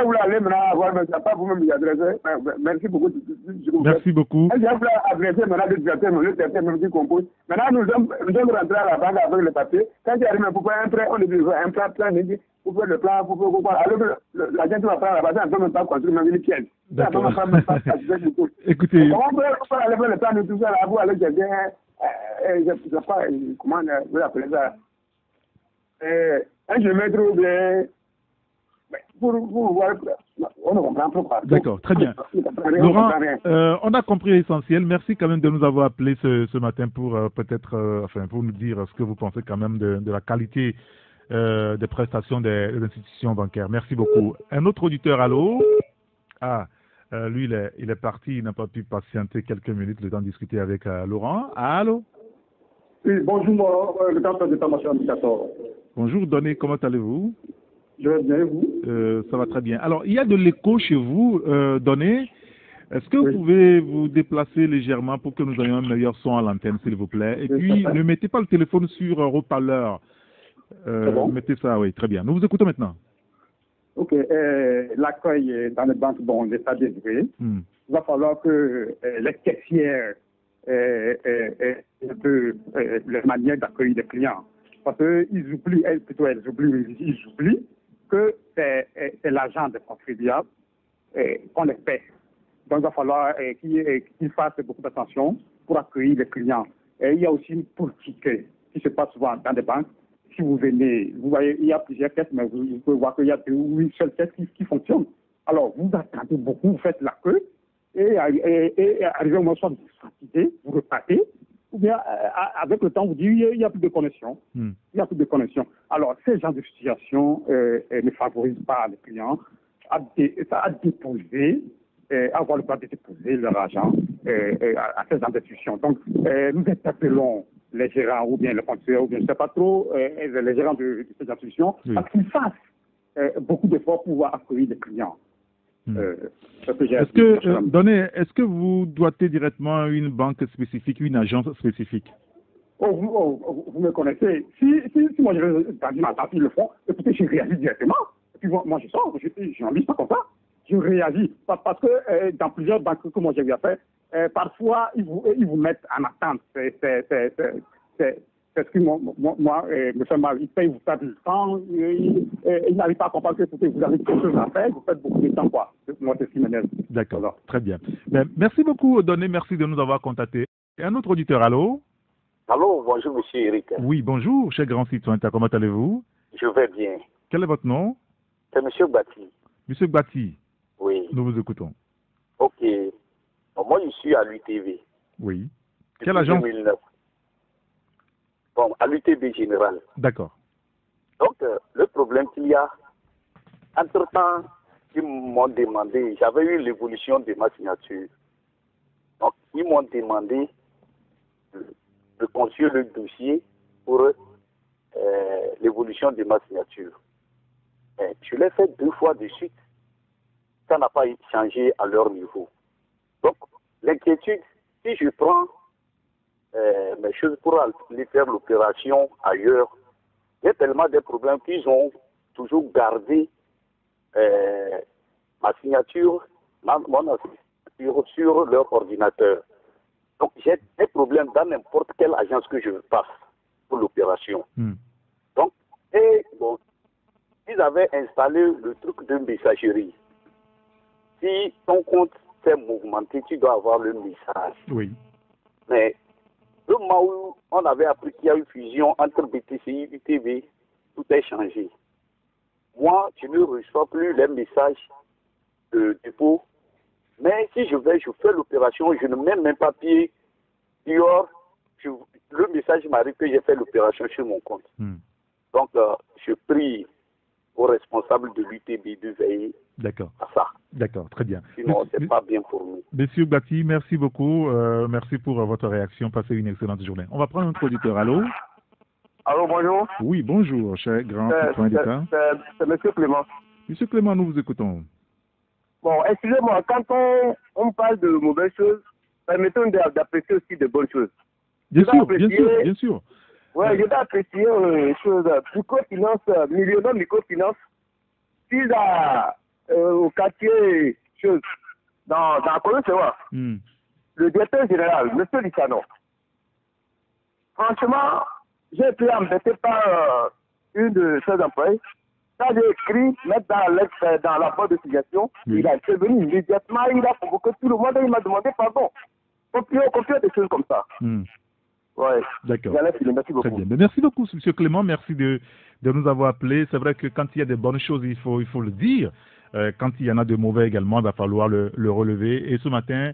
voulais aller maintenant voir, mais ça n'a pas vous-même y adresser. Merci beaucoup. Merci beaucoup. Je voulais adresser maintenant le directeur même qui compose. Maintenant, nous sommes rentrés à la banque avec le papier. Quand il arrive pour faire un prêt, on dit un plan, pour faire le plan, pour faire quoi. Alors que l'agent qui va prendre la base, on ne peut même pas construire même une pièce. D'accord. Écoutez. Comment on peut aller faire le plan de tout ça là, vous allez chercher je ne sais pas comment vous appelez ça. Un géomètre ou bien pour voir, on ne comprend pas. D'accord, très bien. Laurent, on a compris l'essentiel. Merci quand même de nous avoir appelé ce matin pour peut-être, pour nous dire ce que vous pensez quand même de la qualité des prestations des institutions bancaires. Merci beaucoup. Un autre auditeur, allô? Ah, lui, il est parti, il n'a pas pu patienter quelques minutes le temps de discuter avec Laurent. Allô? Oui, bonjour, le directeur d'état-major indicateur. Bonjour, Donné, comment allez-vous? Je vais bien, vous? Ça va très bien. Alors, il y a de l'écho chez vous, Donné. Est-ce que vous pouvez vous déplacer légèrement pour que nous ayons un meilleur son à l'antenne, s'il vous plaît? Et puis, ne mettez pas le téléphone sur haut-parleur. Bon? Mettez ça, oui, très bien. Nous vous écoutons maintenant. Ok. L'accueil dans les banques, bon, l'état délivré. Il va falloir que les caissières les manières d'accueillir les clients. Parce qu'ils oublient, elles oublient que c'est l'argent des contribuables qu'on les paie. Donc il va falloir qu'ils fassent beaucoup d'attention pour accueillir les clients. Et il y a aussi une politique qui se passe souvent dans des banques. Si vous venez, vous voyez, il y a plusieurs caisses, mais vous pouvez voir qu'il y a une seule caisse qui fonctionne. Alors vous attendez beaucoup, vous faites la queue. et arrivé au moment soit vous fatiguez, vous repartez, ou bien avec le temps, vous dites il n'y a plus de connexion. Il n'y a plus de connexion. Alors, ces genres de situations ne favorisent pas les clients à déposer, avoir le droit de déposer leur argent à ces genres d'institutions. Donc, nous interpellons les gérants ou bien les fonctionnaires, ou bien je ne sais pas trop, les gérants de ces institutions, parce qu'ils fassent beaucoup d'efforts pour pouvoir accueillir les clients. Est-ce que vous doitez directement à une banque spécifique, une agence spécifique? Vous me connaissez. Si moi je vais dans une attente, ils le font, écoutez, je réagis directement. Et puis moi je sors, je n'en lis pas comme ça. Je réagis. Parce que dans plusieurs banques que moi j'ai vu faire, parfois ils vous mettent en attente. C'est ce qui me fait mal. Ils payent, vous perdez du temps, ils n'arrivent pas à comprendre que vous avez quelque chose à faire, vous faites beaucoup de temps, quoi. Moi, c'est ce qui m'énerve. D'accord, voilà. Très bien. Ben, merci beaucoup, Donné, merci de nous avoir contactés. Et un autre auditeur, allô? Allô, bonjour, monsieur Eric. Oui, bonjour, cher grand citoyen, comment allez-vous? Je vais bien. Quel est votre nom? C'est monsieur Bati. Monsieur Bati? Oui. Nous vous écoutons. Ok. Bon, moi, je suis à l'UTV. Oui. Quelle agence? 2009. Bon, à l'UTB général. D'accord. Donc, le problème qu'il y a, entre-temps, ils m'ont demandé, j'avais eu l'évolution de ma signature. Donc, ils m'ont demandé de construire le dossier pour l'évolution de ma signature. Et je l'ai fait 2 fois de suite. Ça n'a pas changé à leur niveau. Donc, l'inquiétude, si je prends mes choses pour aller faire l'opération ailleurs, il y a tellement de problèmes qu'ils ont toujours gardé ma signature, mon signature sur leur ordinateur. Donc j'ai des problèmes dans n'importe quelle agence que je passe pour l'opération. Donc, ils avaient installé le truc de messagerie. Si ton compte s'est mouvementé, tu dois avoir le message. Oui. Mais le moment où on avait appris qu'il y a une fusion entre BTCI et UTB, tout a changé. Moi, je ne reçois plus les messages de dépôt. Mais si je fais l'opération, je ne mets même pas pied dehors. Le message m'arrive que j'ai fait l'opération sur mon compte. Donc, je prie aux responsables de l'UTB de veiller à ça. D'accord, très bien. Sinon, ce n'est pas bien pour nous. Monsieur Bati, merci beaucoup. Merci pour votre réaction. Passez une excellente journée. On va prendre un auditeur. Allô? Allô, bonjour. Oui, bonjour, cher grand citoyen d'État. C'est monsieur Clément. Monsieur Clément, nous vous écoutons. Bon, excusez-moi, quand on parle de mauvaises choses, permettons d'apprécier aussi de bonnes choses. Bien sûr. Oui, je vais apprécier les choses. Microfinance, millionnaire microfinance, s'il a au quartier, chose, dans la commune, c'est vrai. Le directeur général, M. Lissano. Franchement, j'ai été embêté par une de ses employés. Quand j'ai écrit, mettre dans la boîte de signature, il a été venu immédiatement, il a convoqué tout le monde et il m'a demandé pardon. Copier des choses comme ça. Ouais. D'accord. Merci beaucoup. Très bien. Mais merci beaucoup, M. Clément. Merci de nous avoir appelés. C'est vrai que quand il y a des bonnes choses, il faut le dire. Quand il y en a de mauvais également, il va falloir le relever. Et ce matin,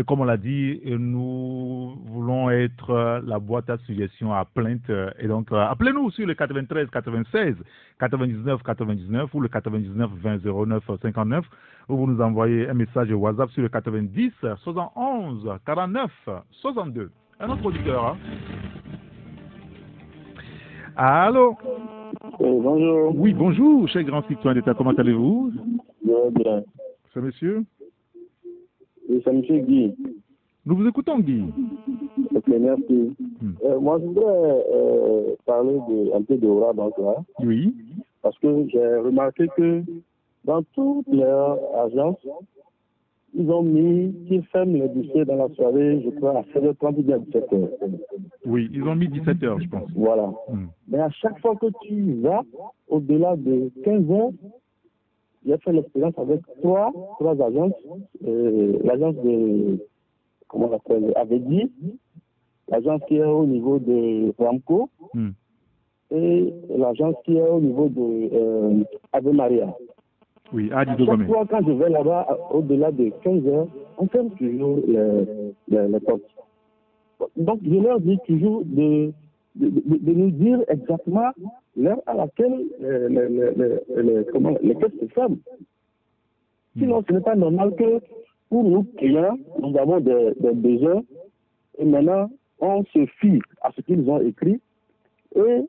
comme on l'a dit, nous voulons être la boîte à suggestions à plainte. Et donc, appelez-nous sur le 93 96 99 99 ou le 99 20 09 59, ou vous nous envoyez un message WhatsApp sur le 90 71 49 62. Un autre auditeur, hein? Allô? Bonjour. Oui, bonjour, cher grand citoyen d'État, comment allez-vous? Bien. C'est monsieur? Oui, c'est monsieur Guy. Nous vous écoutons, Guy. Ok, merci. Moi, je voudrais parler un peu d'Aura, donc là. Oui. Parce que j'ai remarqué que dans toutes leurs agences, ils ont mis qu'ils ferment les dossiers dans la soirée, je crois, à 16h30 ou bien à 17h. Oui, ils ont mis 17h, je pense. Voilà. Mais à chaque fois que tu vas, au-delà de 15h, j'ai fait l'expérience avec trois agences. L'agence de, comment on appelle, Avedi, l'agence qui est au niveau de Ramco, et l'agence qui est au niveau de Ave Maria. Oui, à chaque fois, quand je vais là-bas, au-delà de 15 heures, on ferme toujours les portes. Donc, je leur dis toujours de nous dire exactement l'heure à laquelle les caisses se ferment. Sinon, ce n'est pas normal que pour nous clients, nous avons des besoins et maintenant, on se fie à ce qu'ils ont écrit et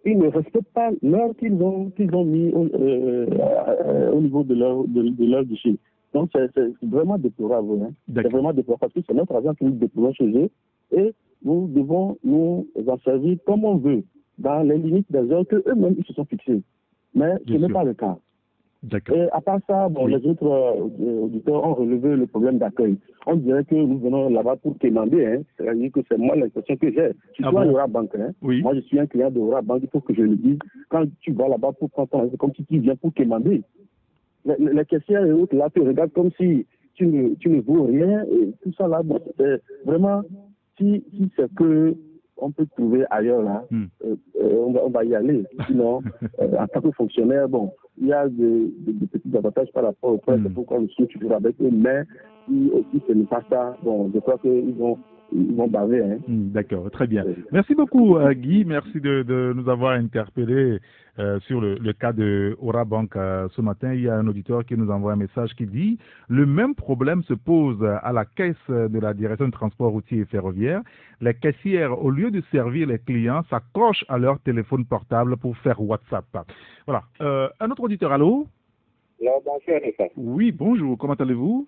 ils ne respectent pas l'heure qu'ils ont mis au niveau de leur guichet. Donc, c'est vraiment déplorable. Hein. C'est vraiment déplorable parce que c'est notre argent que nous déplorons chez eux et nous devons nous en servir comme on veut, dans les limites des heures qu'eux-mêmes ils se sont fixées. Mais ce n'est pas le cas. Et à part ça, les autres auditeurs ont relevé le problème d'accueil. On dirait que nous venons là-bas pour quémander. Hein. C'est-à-dire que c'est moi l'impression que j'ai. Je suis à Ora Bank. Hein. Moi, je suis un client de Ora Bank. Il faut que je le dise. Quand tu vas là-bas pour prendre ton argent, c'est comme si tu viens pour quémander. Les caissières et autres là te regardent comme si tu ne vaux rien. Et tout ça là, c'est vraiment, si c'est que on peut trouver ailleurs là, on va y aller. Sinon, en tant que fonctionnaire, il y a des petits avantages par rapport au prêt, c'est pourquoi je suis toujours avec eux, mais si aussi ce n'est pas ça, je crois qu'ils vont baver. Hein. D'accord, très bien. Merci beaucoup Guy, merci de nous avoir interpellés sur le cas de Ora Bank ce matin. Il y a un auditeur qui nous envoie un message qui dit « Le même problème se pose à la caisse de la direction de transport routier et ferroviaire. Les caissières, au lieu de servir les clients, s'accrochent à leur téléphone portable pour faire WhatsApp. » Voilà. Un autre auditeur, allô? Non, bonjour, Nicolas. Oui, bonjour, comment allez-vous?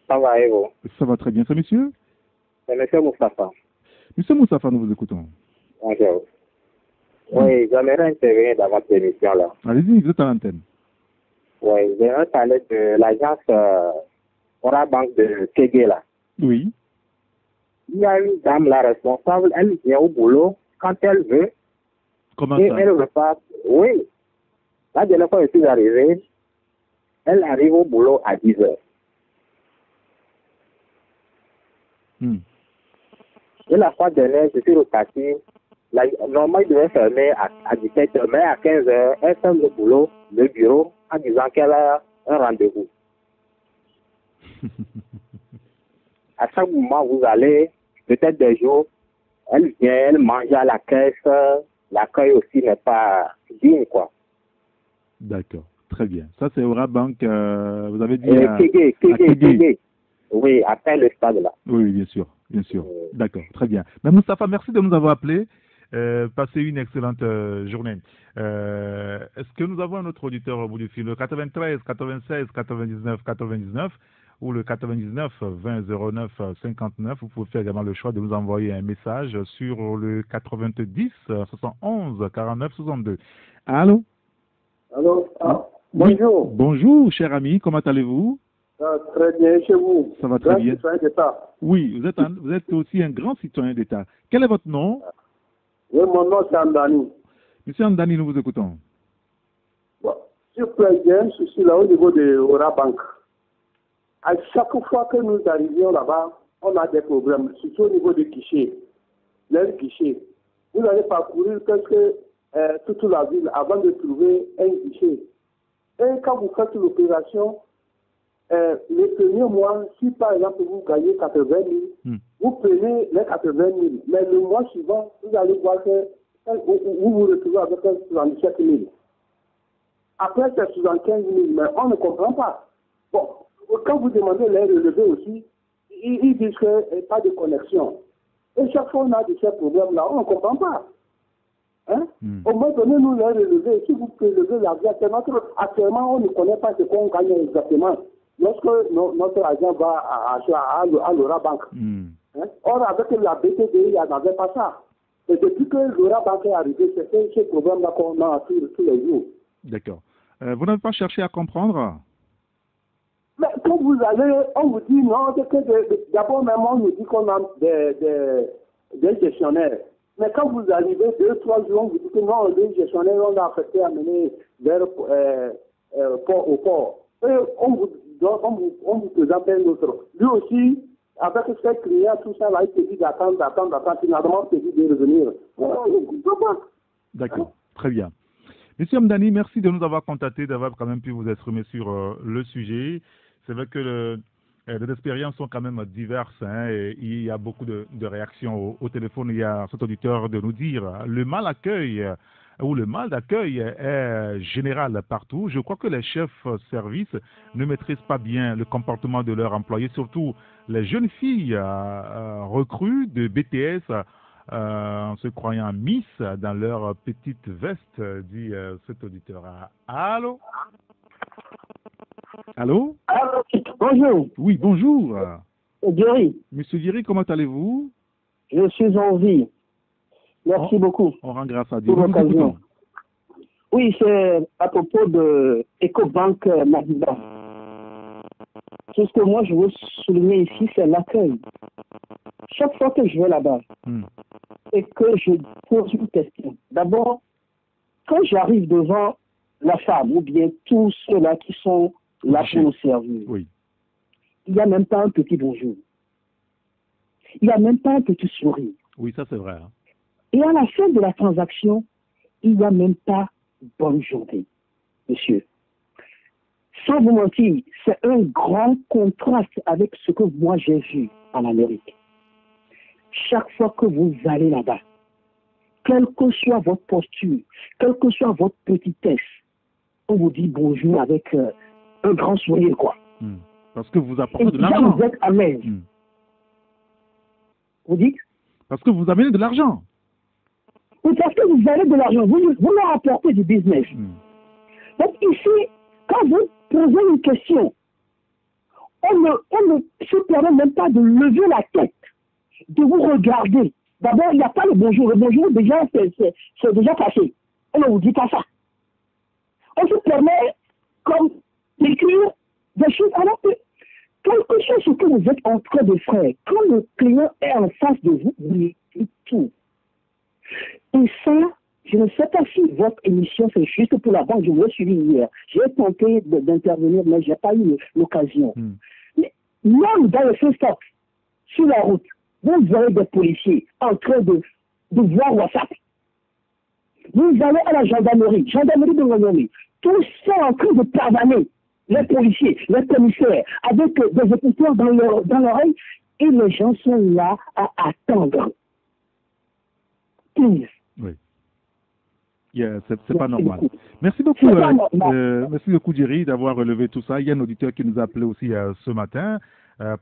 Ça va, et vous? Ça va très bien, c'est monsieur? C'est monsieur Moustapha. Monsieur Moustapha, nous vous écoutons. Bonjour. Oui, j'aimerais intervenir dans votre émission là. Allez-y, vous êtes à l'antenne. Oui, j'aimerais parler de l'agence Ora Bank de Kégué là. Oui. Il y a une dame là responsable, elle vient au boulot quand elle veut. Comment et ça? Elle repart. Oui. La dernière fois que je suis arrivé, elle arrive au boulot à 10 heures. Et la fois dernière, je suis reparti. Normalement, il devait fermer à 17h, mais à 15h, elle ferme le bureau, en disant qu'elle a un rendez-vous. À chaque moment, vous allez, peut-être des jours, elle vient, elle mange à la caisse, l'accueil aussi n'est pas digne, quoi. D'accord, très bien. Ça, c'est Ora Bank, vous avez dit Kégué. Oui, après le stade là. Oui, bien sûr, bien sûr. D'accord, très bien. Mais Moustapha, merci de nous avoir appelés. Passez une excellente journée. Est-ce que nous avons un autre auditeur au bout du fil? Le 93 96 99 99 ou le 99 20 09 59. Vous pouvez faire également le choix de nous envoyer un message sur le 90 71 49 62. Allô? Allô? Bonjour. Oui. Bonjour, cher ami, comment allez-vous? Très bien, chez vous. Ça va très bien. Citoyen d'État. Oui, vous êtes aussi un grand citoyen d'État. Quel est votre nom? Oui, mon nom c'est Andani. Monsieur Andani, nous vous écoutons. Bon, je suis là au niveau de Ora Bank. À chaque fois que nous arrivions là-bas, on a des problèmes, surtout au niveau des guichets. Les guichets. Vous allez parcourir presque toute la ville avant de trouver un guichet. Et quand vous faites l'opération, le premier mois, si par exemple vous gagnez 80 000, vous prenez les 80 000, mais le mois suivant, vous allez voir que vous vous retrouvez avec 77 000. Après, c'est 75 000, mais on ne comprend pas. Bon, quand vous demandez les relevés aussi, ils disent qu'il n'y a pas de connexion. Et chaque fois on a de ces problèmes-là, on ne comprend pas. Hein? Au moins, donnez-nous les relevés. Si vous prélevez l'argent, actuellement, on ne connaît pas ce qu'on gagne exactement. Lorsque notre agent va à l'Ora Bank. Hein? Or, avec la BTD, il n'y avait pas ça. Et depuis que l'Ora Bank est arrivé, c'est ce problème-là qu'on a tous les jours. D'accord. Vous n'avez pas cherché à comprendre? Mais quand vous allez, on vous dit non, c'est que d'abord même on nous dit qu'on a des gestionnaires. Mais quand vous arrivez 2-3 jours, on vous dit que non, les gestionnaires, on a affecté à mener vers au port. Et on vous présente un autre. Lui aussi, avec ses clients, tout ça, là, il te dit d'attendre, finalement, il te dit de revenir. D'accord, très bien. Monsieur Amdani, merci de nous avoir contactés, d'avoir quand même pu vous exprimer sur le sujet. C'est vrai que les expériences sont quand même diverses, hein, et il y a beaucoup de réactions au téléphone. Il y a cet auditeur de nous dire le mal accueil ou le mal d'accueil est général partout. Je crois que les chefs services ne maîtrisent pas bien le comportement de leurs employés, surtout les jeunes filles recrues de BTS en se croyant Miss dans leur petite veste, dit cet auditeur. Allô? Allô? Allô, bonjour. Oui, bonjour. Jerry. Monsieur Jerry, comment allez-vous? Je suis en vie. Merci beaucoup. On rend grâce à Dieu. Pour l'occasion. Oui, c'est à propos de EcoBank Madiba. Ce que moi je veux souligner ici, c'est l'accueil. Chaque fois que je vais là-bas et que je pose une question, d'abord, quand j'arrive devant la femme ou bien tous ceux-là qui sont là pour nous servir, il n'y a même pas un petit bonjour. Il n'y a même pas un petit sourire. Oui, ça c'est vrai. Hein. Et à la fin de la transaction, il n'y a même pas bonne journée, monsieur. Sans vous mentir, c'est un grand contraste avec ce que moi j'ai vu en Amérique. Chaque fois que vous allez là-bas, quelle que soit votre posture, quelle que soit votre petitesse, on vous dit bonjour avec un grand sourire, quoi. Parce que vous apportez de l'argent. Vous êtes à l'aise. Vous dites? Parce que vous amenez de l'argent. Oui, parce que vous avez de l'argent. Vous leur apportez du business. Donc ici, quand vous posez une question, on ne se permet même pas de lever la tête, de vous regarder. D'abord, il n'y a pas le bonjour. Le bonjour, déjà, c'est déjà passé. On ne vous dit pas ça. On se permet comme d'écrire des choses alors que quelque chose que vous êtes en train de faire, quand le client est en face de vous, vous lui dites tout. Et ça, je ne sais pas si votre émission c'est juste pour la banque, je vous ai suivi hier. J'ai tenté d'intervenir, mais je n'ai pas eu l'occasion. Mais même dans le stop, sur la route, vous avez des policiers en train de voir WhatsApp. Vous allez à la gendarmerie de Montgomery. Tous sont en train de pavaner les policiers, les commissaires, avec des écouteurs dans l'oreille, et les gens sont là à attendre. Oui. C'est pas normal. Merci beaucoup, merci beaucoup, Jerry, d'avoir relevé tout ça. Il y a un auditeur qui nous a appelé aussi ce matin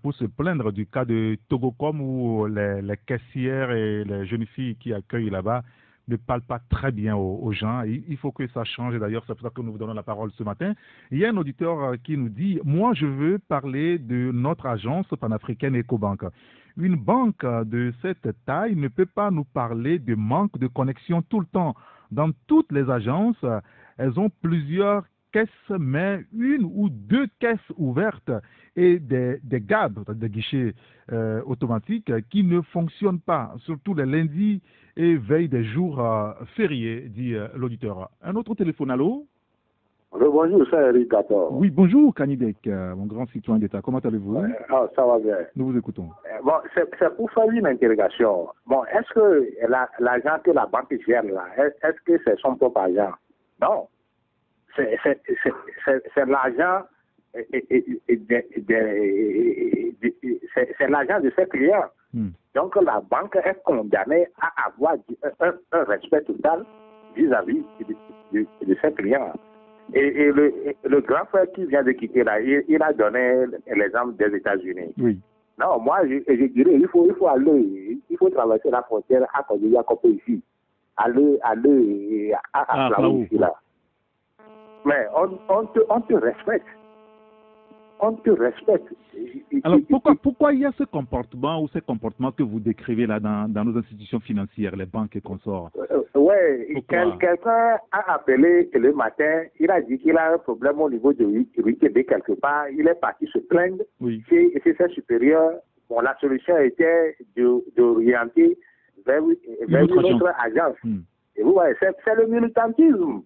pour se plaindre du cas de Togocom où les caissières et les jeunes filles qui accueillent là-bas ne parlent pas très bien aux gens. Il faut que ça change. D'ailleurs, c'est pour ça que nous vous donnons la parole ce matin. Il y a un auditeur qui nous dit « Moi, je veux parler de notre agence panafricaine EcoBank. Une banque de cette taille ne peut pas nous parler de manque de connexion tout le temps. Dans toutes les agences, elles ont plusieurs caisses, mais une ou deux caisses ouvertes et des GAB, des guichets automatiques, qui ne fonctionnent pas, surtout les lundis et veille des jours fériés, dit l'auditeur. Un autre téléphone, allô? Bonjour, c'est Eric Gator. Oui, bonjour, Kanidek, mon grand citoyen d'État. Comment allez-vous? Ça va bien. Nous vous écoutons. Bon, c'est pour faire une interrogation. Bon, est-ce que l'agent que la banque gère là, est-ce que c'est son propre agent? Non. C'est l'agent c'est l'agent de ses clients. Donc la banque est condamnée à avoir un respect total vis-à-vis de ses clients. Et le grand frère qui vient de quitter là, il a donné l'exemple des États-Unis. Oui. Non, moi je dirais il faut aller, il faut traverser la frontière à Kodoya comme ici, aller à ici là. Mais on te respecte. On te respecte. Alors pourquoi il y a ce comportement ou ces comportements que vous décrivez là dans nos institutions financières, les banques et consorts? Oui, quelqu'un a appelé le matin, il a dit qu'il a un problème au niveau de l'UTB quelque part, il est parti se plaindre chez ses supérieurs. Bon, la solution était d'orienter vers une autre agence. Et vous voyez, c'est le militantisme.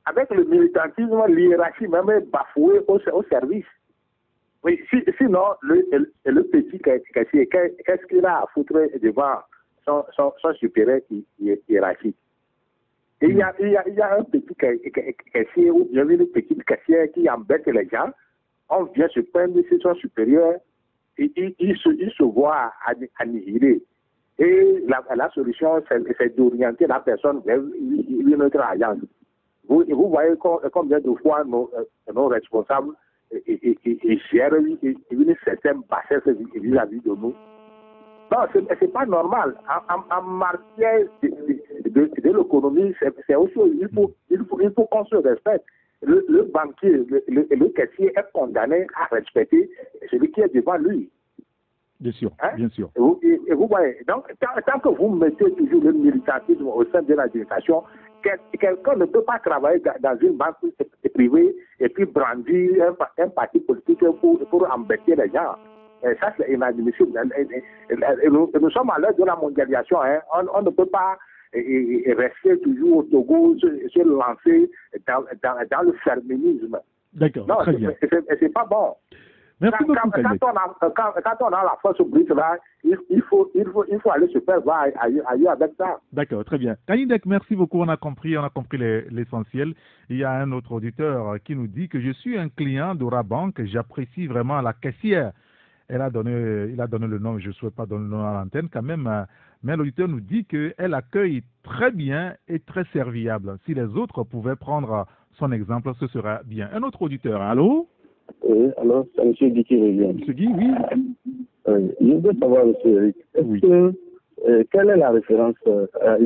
Avec le militantisme, l'hiérarchie même est bafouée au service. Oui, sinon, le petit caissier, qu'est-ce qu'il a à foutre devant son supérieur hiérarchique? Et il y a un petit caissier ou bien une petite caissière qui embête les gens. On vient se plaindre si son supérieur, il se voit annihilé. Et la solution, c'est d'orienter la personne vers une autre agence. Vous voyez combien de fois nos responsables gèrent une certaine bassesse vis-à-vis de nous. Non, c'est pas normal. En matière de l'économie, c'est autre chose. Il faut qu'on se respecte. Le banquier, le caissier est condamné à respecter celui qui est devant lui. Bien sûr, bien sûr. Et vous voyez, donc, tant que vous mettez toujours le militantisme au sein de l'administration, quelqu'un ne peut pas travailler dans une banque privée et puis brandir un parti politique pour embêter les gens. Et ça, c'est inadmissible. Et nous sommes à l'heure de la mondialisation. On ne peut pas rester toujours au Togo, se lancer dans le féminisme. D'accord, non, très bien. C'est pas bon. Merci beaucoup, quand on a la force brute là, il faut aller se faire voir ailleurs avec ça. D'accord, très bien. Kanidek, merci beaucoup, on a compris l'essentiel. Il y a un autre auditeur qui nous dit que je suis un client d'Ora Bank, j'apprécie vraiment la caissière. Il a donné le nom, je ne souhaite pas donner le nom à l'antenne quand même, mais l'auditeur nous dit qu'elle accueille très bien et très serviable. Si les autres pouvaient prendre son exemple, ce serait bien. Un autre auditeur, allô? Oui, alors, c'est M. Guy qui revient. M. Guy, oui. Je veux savoir, M. Eric, quelle est la référence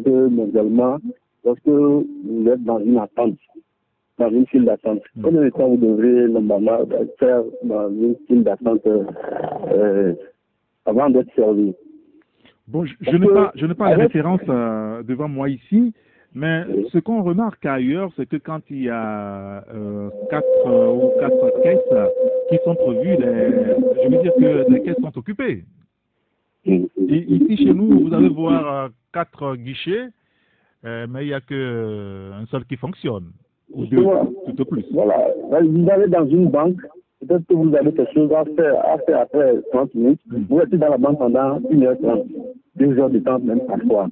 mondialement lorsque vous êtes dans une attente, dans une file d'attente? Combien de temps vous devrez normalement faire dans une file d'attente avant d'être servi? Bon, je n'ai pas la référence devant moi ici. Mais ce qu'on remarque ailleurs, c'est que quand il y a 4 caisses qui sont prévues, je veux dire que les caisses sont occupées. Et ici, chez nous, vous allez voir 4 guichets, mais il n'y a qu'un seul qui fonctionne, ou 2, tout au plus. Voilà. Vous allez dans une banque, peut-être que vous avez quelque chose à faire après 30 minutes. Vous êtes dans la banque pendant 1h30. 2 heures de temps même parfois.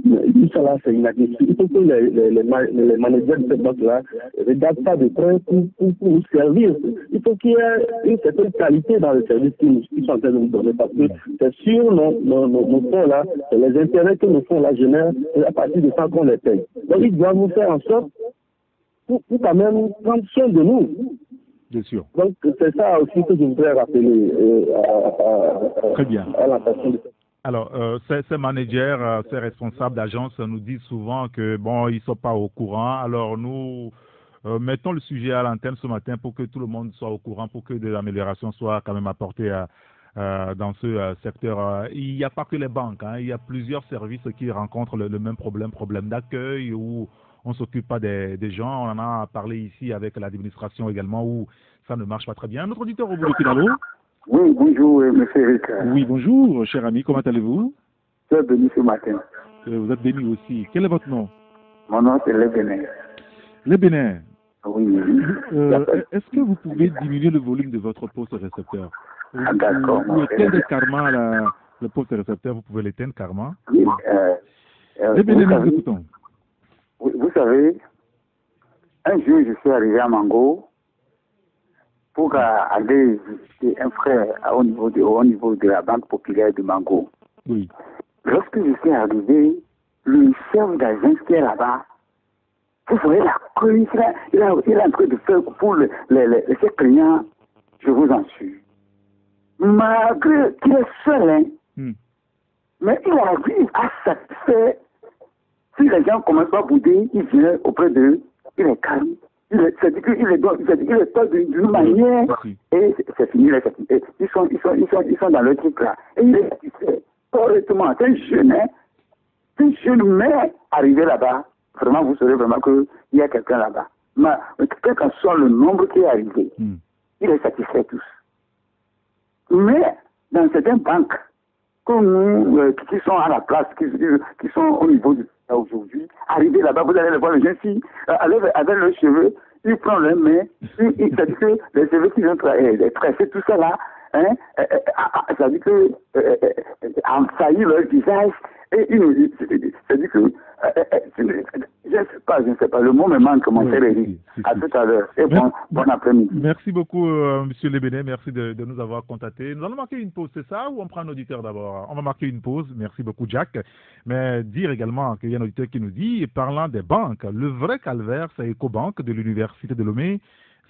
Tout ça là, c'est inadmissible. Il faut que les managers de cette banque-là regardent ça de près pour nous servir. Il faut qu'il y ait une certaine qualité dans le service qu'ils sont en train de nous donner, parce que c'est sûr, nos fonds-là, les intérêts que nos fonds-là génèrent, c'est à partir de ça qu'on les paye. Donc ils doivent nous faire en sorte pour quand même prendre soin de nous. Bien sûr. Donc c'est ça aussi que je voudrais rappeler très bien. À l'attention de... Alors, ces managers, ces responsables d'agence nous disent souvent que bon, ils ne sont pas au courant. Alors, nous mettons le sujet à l'antenne ce matin pour que tout le monde soit au courant, pour que des améliorations soient quand même apportées dans ce secteur. Il n'y a pas que les banques, il y a plusieurs services qui rencontrent le même problème d'accueil, où on ne s'occupe pas des gens. On en a parlé ici avec l'administration également, où ça ne marche pas très bien. Notre auditeur au bout de allô? Oui, bonjour, M. Eric. Oui, bonjour, cher ami, comment allez-vous? Je suis béni ce matin. Vous êtes béni aussi. Quel est votre nom? Mon nom, c'est Le Bénin. Le Bénin? Oui. Est-ce que vous pouvez diminuer le volume de votre poste récepteur? D'accord. Vous éteindre carrément le poste récepteur, vous pouvez l'éteindre carrément? Oui. Le Bénin, nous écoutons. Vous savez, un jour, je suis arrivé à Mango pour aller visiter un frère au niveau de la Banque populaire de Mango. Oui. Lorsque je suis arrivé, le chef d'agence qui est là-bas, vous voyez la queue il est en train de faire pour ses clients, je vous en suis. Malgré qu'il est seul, mais il arrive à satisfaire. Si les gens commencent à bouder, il vient auprès d'eux, il est calme. C'est-à-dire qu'il est pas d'une manière, et c'est fini, ils sont dans le truc là. Et il est satisfait, correctement. C'est un jeune mais arrivé là-bas, vraiment vous saurez vraiment qu'il y a quelqu'un là-bas. Mais quel que soit le nombre qui est arrivé, il est satisfait tous. Mais dans certaines banques, comme nous, qui sont à la place, qui sont au niveau du aujourd'hui, arriver là-bas, vous allez les voir, les gens ici, avec leurs cheveux, ils prennent leurs mains, c'est-à-dire que les cheveux qui ont tressé, tout ça là, c'est-à-dire que envahir leur visage, et c'est-à-dire que Je ne sais pas. Le mot me manque, mon cher Eric. À tout à l'heure. Et bon après-midi. Merci beaucoup, Monsieur Lebéné. Merci de nous avoir contactés. Nous allons marquer une pause, c'est ça, ou on prend un auditeur d'abord? On va marquer une pause. Merci beaucoup, Jack. Mais dire également qu'il y a un auditeur qui nous dit, parlant des banques, le vrai calvaire, c'est EcoBank de l'Université de Lomé.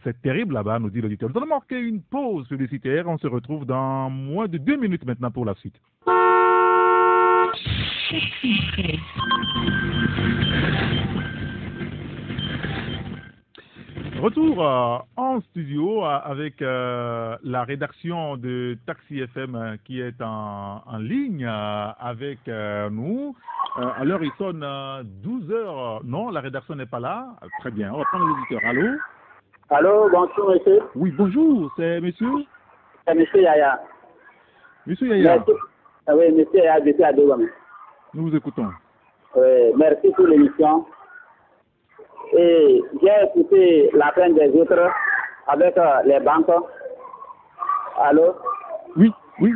C'est terrible là-bas, nous dit l'auditeur. Nous allons marquer une pause publicitaire. On se retrouve dans moins de 2 minutes maintenant pour la suite. Retour en studio avec la rédaction de Taxi FM qui est en ligne avec nous. À l'heure, il sonne 12 heures. Non, la rédaction n'est pas là. Très bien, on va prendre l'auditeur. Allô? Allô, bonjour monsieur. Oui, bonjour, c'est monsieur? C'est monsieur Yaya. Monsieur Yaya. Oui, monsieur Yaya, je suis à Douane. Nous vous écoutons. Merci pour l'émission. Et j'ai écouté la fin des autres avec les banques. Allô? Oui,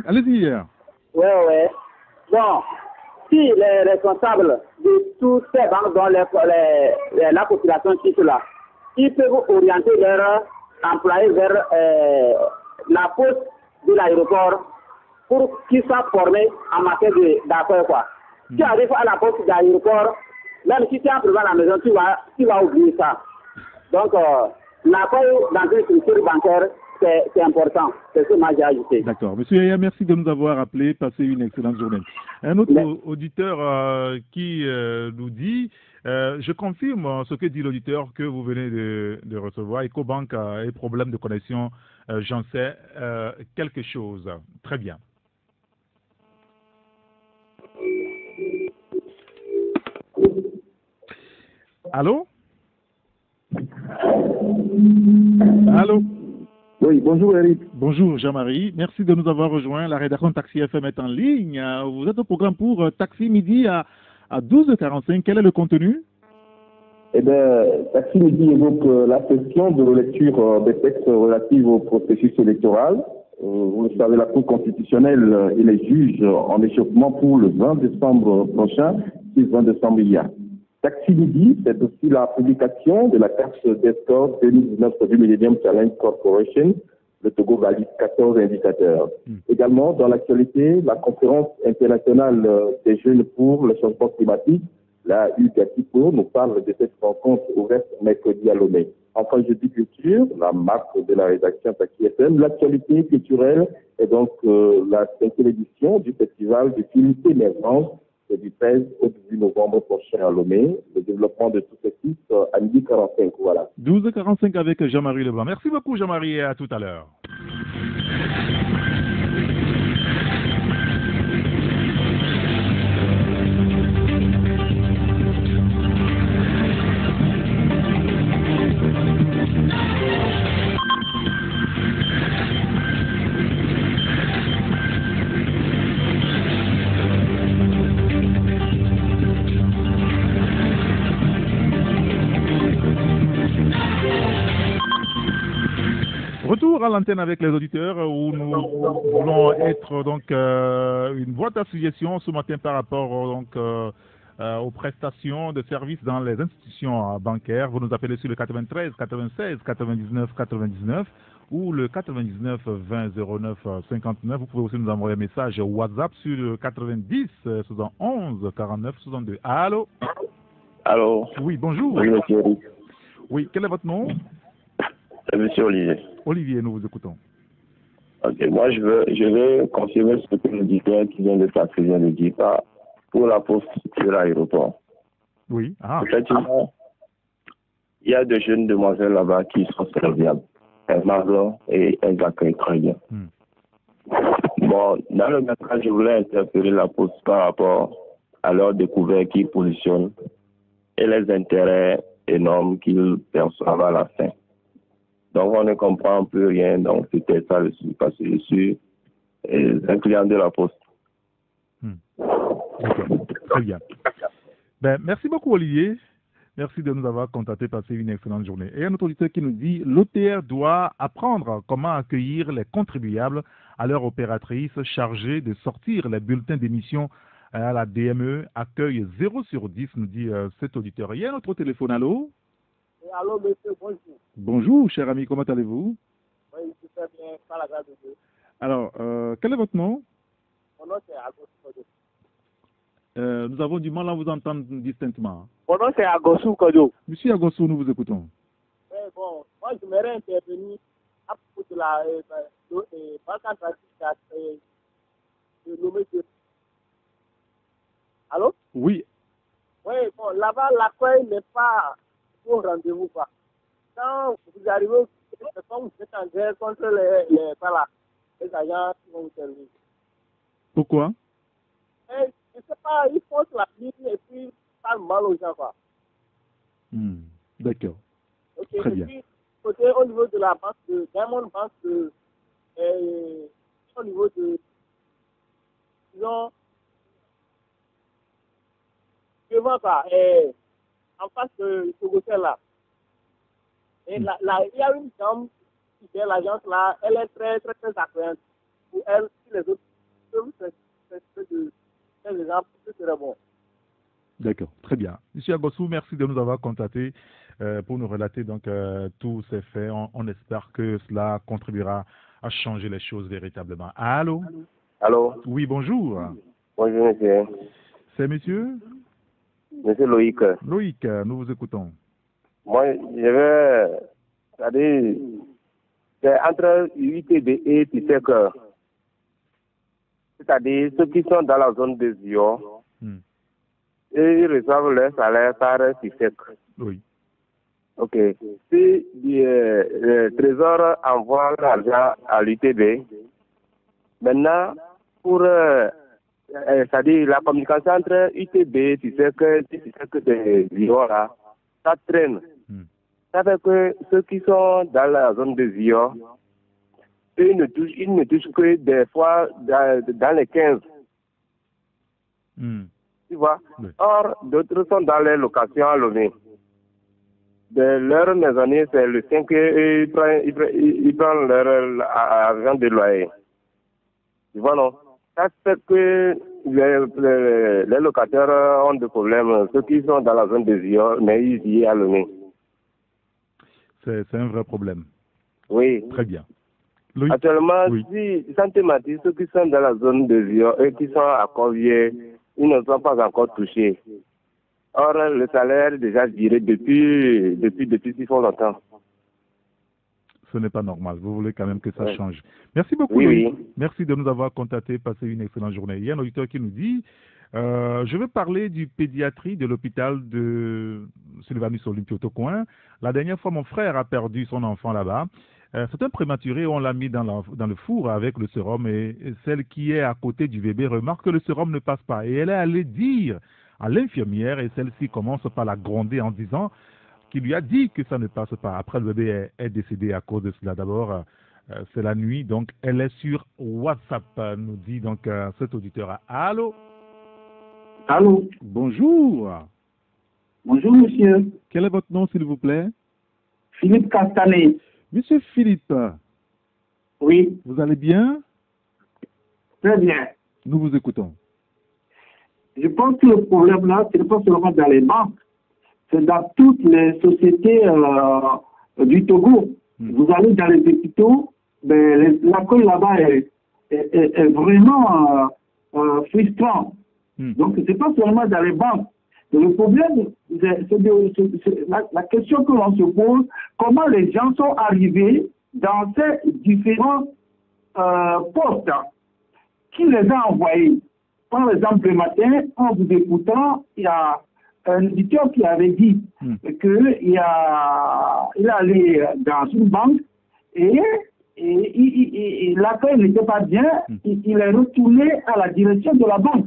allez-y. Oui. Bon, si les responsables de toutes ces banques dont la population quitte là, ils peuvent orienter leurs employés vers la poste de l'aéroport pour qu'ils soient formés en matière d'accueil, quoi. Si tu arrives à la poste de l'aéroport, même si tu es en privé à la maison, tu vas oublier ça. Donc, l'accueil dans une structure bancaire, c'est important. C'est ce que moi j'ai ajouté. D'accord. Monsieur Yaya, merci de nous avoir appelé. Passez une excellente journée. Un autre auditeur qui nous dit, je confirme ce que dit l'auditeur que vous venez de recevoir. EcoBank a un problème de connexion. J'en sais quelque chose. Très bien. Allô? Allô? Oui, bonjour Eric. Bonjour Jean-Marie, merci de nous avoir rejoints. La rédaction de Taxi FM est en ligne. Vous êtes au programme pour Taxi Midi à 12h45. Quel est le contenu? Eh bien, Taxi Midi évoque la session de relecture des textes relatifs au processus électoral. Vous le savez, la Cour constitutionnelle et les juges en échauffement pour le 20 décembre prochain, le 20 décembre il y a. Taxi Midi, c'est aussi la publication de la carte d'escorte 2019 du Millennium Challenge Corporation. Le Togo valide 14 indicateurs. Également, dans l'actualité, la conférence internationale des jeunes pour le changement climatique, la UGATICO, nous parle de cette rencontre ouverte mercredi à Lomé. Enfin, jeudi culture, la marque de la rédaction Taxi FM. L'actualité culturelle est donc la 5e édition du festival de films émergents. C'est du 13 au 18 novembre prochain à Lomé. Le développement de tout ce titre à 12h45. Voilà. 12h45 avec Jean-Marie Leblanc. Merci beaucoup Jean-Marie et à tout à l'heure. Retour à l'antenne avec les auditeurs où nous voulons être donc une boîte à suggestions ce matin par rapport aux prestations de services dans les institutions bancaires. Vous nous appelez sur le 93 96 99 99 ou le 99 20 09 59. Vous pouvez aussi nous envoyer un message WhatsApp sur le 90 71 49 62. Allô? Allô? Oui, bonjour. Oui, monsieur Eric. Oui, quel est votre nom? C'est monsieur Olivier. Olivier, nous vous écoutons. Ok, moi je veux confirmer ce que l'auditeur qui vient de passer vient de dire pour la poste sur l'aéroport. Oui. Effectivement, il y a de jeunes demoiselles là-bas qui sont serviables. Elles m'adorent et elles accueillent très bien. Bon, dans le message, je voulais interpeller la poste par rapport à leur découverte qu'ils positionnent et les intérêts énormes qu'ils perçoivent à la fin. Donc, on ne comprend plus rien. Donc, c'était ça le sujet, parce que je suis un client de la Poste. D'accord. Très bien. Ben, merci beaucoup, Olivier. Merci de nous avoir contactés. Passez une excellente journée. Et un autre auditeur qui nous dit l'OTR doit apprendre comment accueillir les contribuables à leur opératrice chargée de sortir les bulletins d'émission à la DME, accueil 0 sur 10, nous dit cet auditeur. Il y a un autre téléphone, allô? Allô, monsieur, bonjour. Bonjour, cher ami, comment allez-vous? Oui, je vais bien, par la grâce de Dieu. Alors, quel est votre nom? Mon nom, c'est Agosu. Nous avons du mal à vous entendre distinctement. Mon nom, c'est Agosu Kodo. Monsieur Agosu, nous vous écoutons. Oui, bon, moi, je m'aurais intervenu à propos de la banque centrale de nommé de... Allô? Oui. Oui, bon, là-bas, l'accueil n'est pas au rendez-vous, quoi. Quand vous arrivez, quand vous êtes en guerre contre les agents qui vont vous servir. Pourquoi? Je ne sais pas, ils font la ligne et puis ils parlent mal aux gens, quoi. D'accord. Ok, très et bien. puis, côté au niveau de la banque de Diamond Bank, au niveau de, disons, devant quoi, en face de Togotel là. Et il y a une dame qui est l'agence là, elle est très, très, très accueillante. Pour elle, si les autres peuvent des exemples, ce serait bon. D'accord, très bien. Monsieur Agosu, merci de nous avoir contactés pour nous relater donc tous ces faits. On espère que cela contribuera à changer les choses véritablement. Allô? Allô? Oui, bonjour. Bonjour, monsieur. C'est monsieur? Monsieur Loïc. Loïc, nous vous écoutons. Moi, c'est-à-dire, c'est entre UITB et PISEC, c'est-à-dire ceux qui sont dans la zone des IO, et ils reçoivent leur salaire par PISEC. Oui. Ok. Si le Trésor envoie l'argent à l'UTB, maintenant, pour c'est-à-dire la communication entre UTB, PISEC des IO là, ça traîne. Ça fait que ceux qui sont dans la zone des IO, ils ne touchent que des fois dans les 15. Tu vois? Oui. Or, d'autres sont dans les locations à Lomé. De leur maisonnier, c'est le 5 et ils prennent leur argent de loyer. Tu vois, non? Ça fait que les locataires ont des problèmes. Ceux qui sont dans la zone des IO, mais ils y sont à Lomé. C'est un vrai problème. Oui. Très bien. Louis. Actuellement, si Santé Matis, ceux qui sont dans la zone de Zion et qui sont à Corvier, ils ne sont pas encore touchés. Or, le salaire est déjà viré depuis si fort longtemps. Ce n'est pas normal. Vous voulez quand même que ça change. Merci beaucoup. Oui. Merci de nous avoir contactés. Passez une excellente journée. Il y a un auditeur qui nous dit je veux parler du pédiatrie de l'hôpital de Sylvanus Olympio Tocoin. La dernière fois, mon frère a perdu son enfant là-bas. C'est un prématuré, on l'a mis dans le four avec le sérum et celle qui est à côté du bébé remarque que le sérum ne passe pas. Et elle est allée dire à l'infirmière et celle-ci commence par la gronder en disant qu'il lui a dit que ça ne passe pas. Après, le bébé est décédé à cause de cela. D'abord, c'est la nuit, donc elle est sur WhatsApp, nous dit donc cet auditeur. Allô? Allô? Bonjour. Bonjour, monsieur. Quel est votre nom, s'il vous plaît? Philippe Castanet. Monsieur Philippe. Oui. Vous allez bien? Très bien. Nous vous écoutons. Je pense que le problème là, ce n'est pas seulement dans les banques, c'est dans toutes les sociétés du Togo. Vous allez dans les hôpitaux, l'accueil là-bas est vraiment frustrant. Donc, ce n'est pas seulement dans les banques. Le problème, c'est la question que l'on se pose, comment les gens sont arrivés dans ces différents postes. Qui les a envoyés? Par exemple, le matin, en vous écoutant, il y a un éditeur qui avait dit qu'il est allé dans une banque et l'accueil n'était pas bien, il est retourné à la direction de la banque.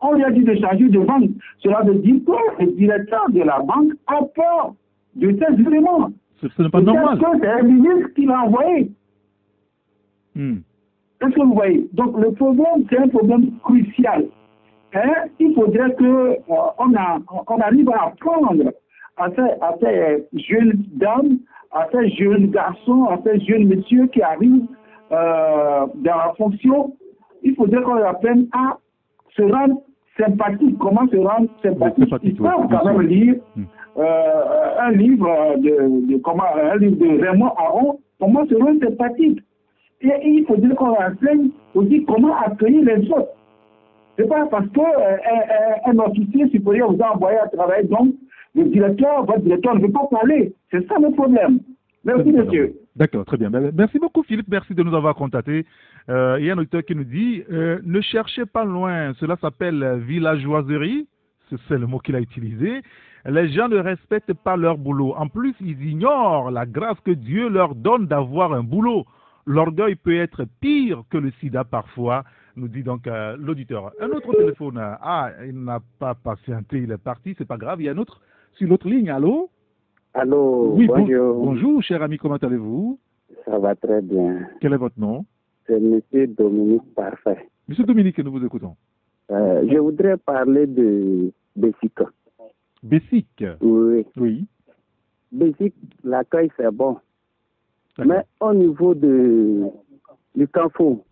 On lui a dit de changer de banque. Cela veut dire que le directeur de la banque a peur de ces éléments. Ce n'est pas normal. C'est un ministre qui l'a envoyé. Est-ce que vous voyez? Donc le problème, c'est un problème crucial. Il faudrait qu'on arrive à apprendre à ces jeunes dames, à ces jeunes garçons, à ces jeunes messieurs qui arrivent dans la fonction. Il faudrait qu'on apprenne à se rendre sympathiques. Comment se rendre sympathiques? Ils peuvent quand même lire un livre de Raymond Aron, comment se rendre sympathique. Et il faut dire qu'on enseigne aussi comment accueillir les autres. C'est pas parce qu'un officier supérieur vous a envoyé à travailler, donc votre directeur ne veut pas parler. C'est ça le problème. Merci, monsieur. D'accord, très bien. Merci beaucoup, Philippe. Merci de nous avoir contactés. Il y a un auditeur qui nous dit ne cherchez pas loin. Cela s'appelle villageoiserie. C'est le mot qu'il a utilisé. Les gens ne respectent pas leur boulot. En plus, ils ignorent la grâce que Dieu leur donne d'avoir un boulot. L'orgueil peut être pire que le sida parfois, nous dit donc l'auditeur. Un autre téléphone. Il n'a pas patienté, il est parti. C'est pas grave. Il y a un autre sur l'autre ligne. Allô? Allô, oui, bonjour. Bonjour, cher ami, comment allez-vous? Ça va très bien. Quel est votre nom? C'est Monsieur Dominique Parfait. Monsieur Dominique, nous vous écoutons. Je voudrais parler de Bessic. Bessic? Oui. Oui. Bessic, l'accueil c'est bon. Mais au niveau du Canfou,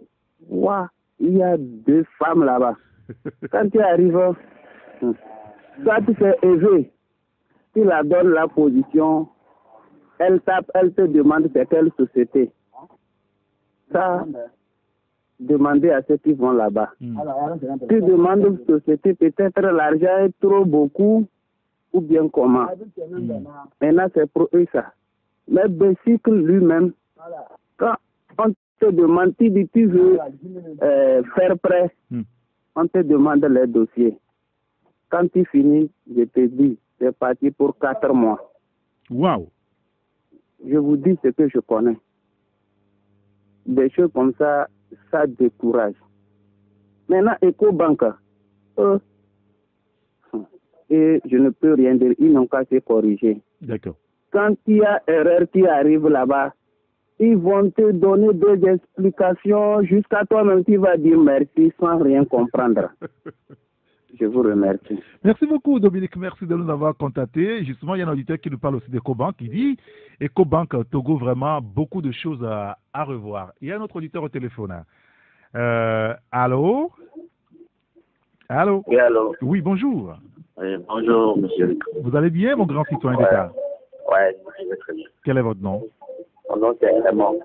il y a 2 femmes là-bas. Quand tu arrives, soit tu fais élever. Tu la donnes la position, elle te demande c'est quelle société. Ça, demandez à ceux qui vont là-bas. Tu demandes une société, peut-être l'argent est trop beaucoup ou bien comment. Maintenant, c'est pour eux ça. Mais Bessic lui-même, quand on te demande, tu dis tu veux faire prêt, on te demande les dossiers. Quand tu finis, je te dis, c'est parti pour 4 mois. Waouh! Je vous dis ce que je connais. Des choses comme ça, ça décourage. Maintenant, EcoBank, et je ne peux rien dire, ils n'ont qu'à se corriger. D'accord. Quand il y a erreur qui arrive là-bas, ils vont te donner des explications jusqu'à toi-même qui vas dire merci sans rien comprendre. Je vous remercie. Merci beaucoup, Dominique. Merci de nous avoir contactés. Justement, il y a un auditeur qui nous parle aussi d'EcoBank qui dit EcoBank Togo, vraiment beaucoup de choses à revoir. Il y a un autre auditeur au téléphone. Allô? Allô? Oui, allô? Oui, bonjour. Oui, bonjour, monsieur. Vous allez bien, mon grand citoyen d'État? Ouais, je vais très bien. Quel est votre nom? Mon nom, c'est Raymond.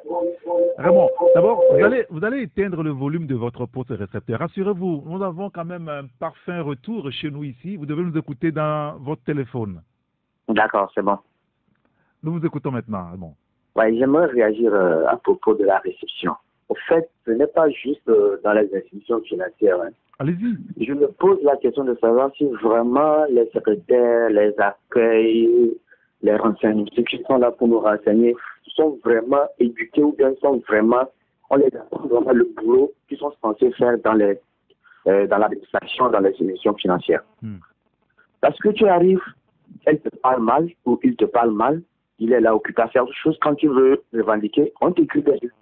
Raymond, d'abord, vous allez éteindre le volume de votre poste récepteur. Rassurez-vous, nous avons quand même un parfait retour chez nous ici. Vous devez nous écouter dans votre téléphone. D'accord, c'est bon. Nous vous écoutons maintenant, Raymond. Ouais, j'aimerais réagir à propos de la réception. Au fait, ce n'est pas juste dans les institutions financières. Hein. Allez-y. Je me pose la question de savoir si vraiment les secrétaires, les accueils, les renseignants, ceux qui sont là pour nous renseigner, sont vraiment éduqués ou bien sont vraiment, on les apprend vraiment le boulot qu'ils sont censés faire dans l'administration, dans les institutions financières. Parce que tu arrives, elle te parle mal ou il te parle mal, il est là occupé à faire autre chose. Quand tu veux revendiquer, on t'écrit dessus.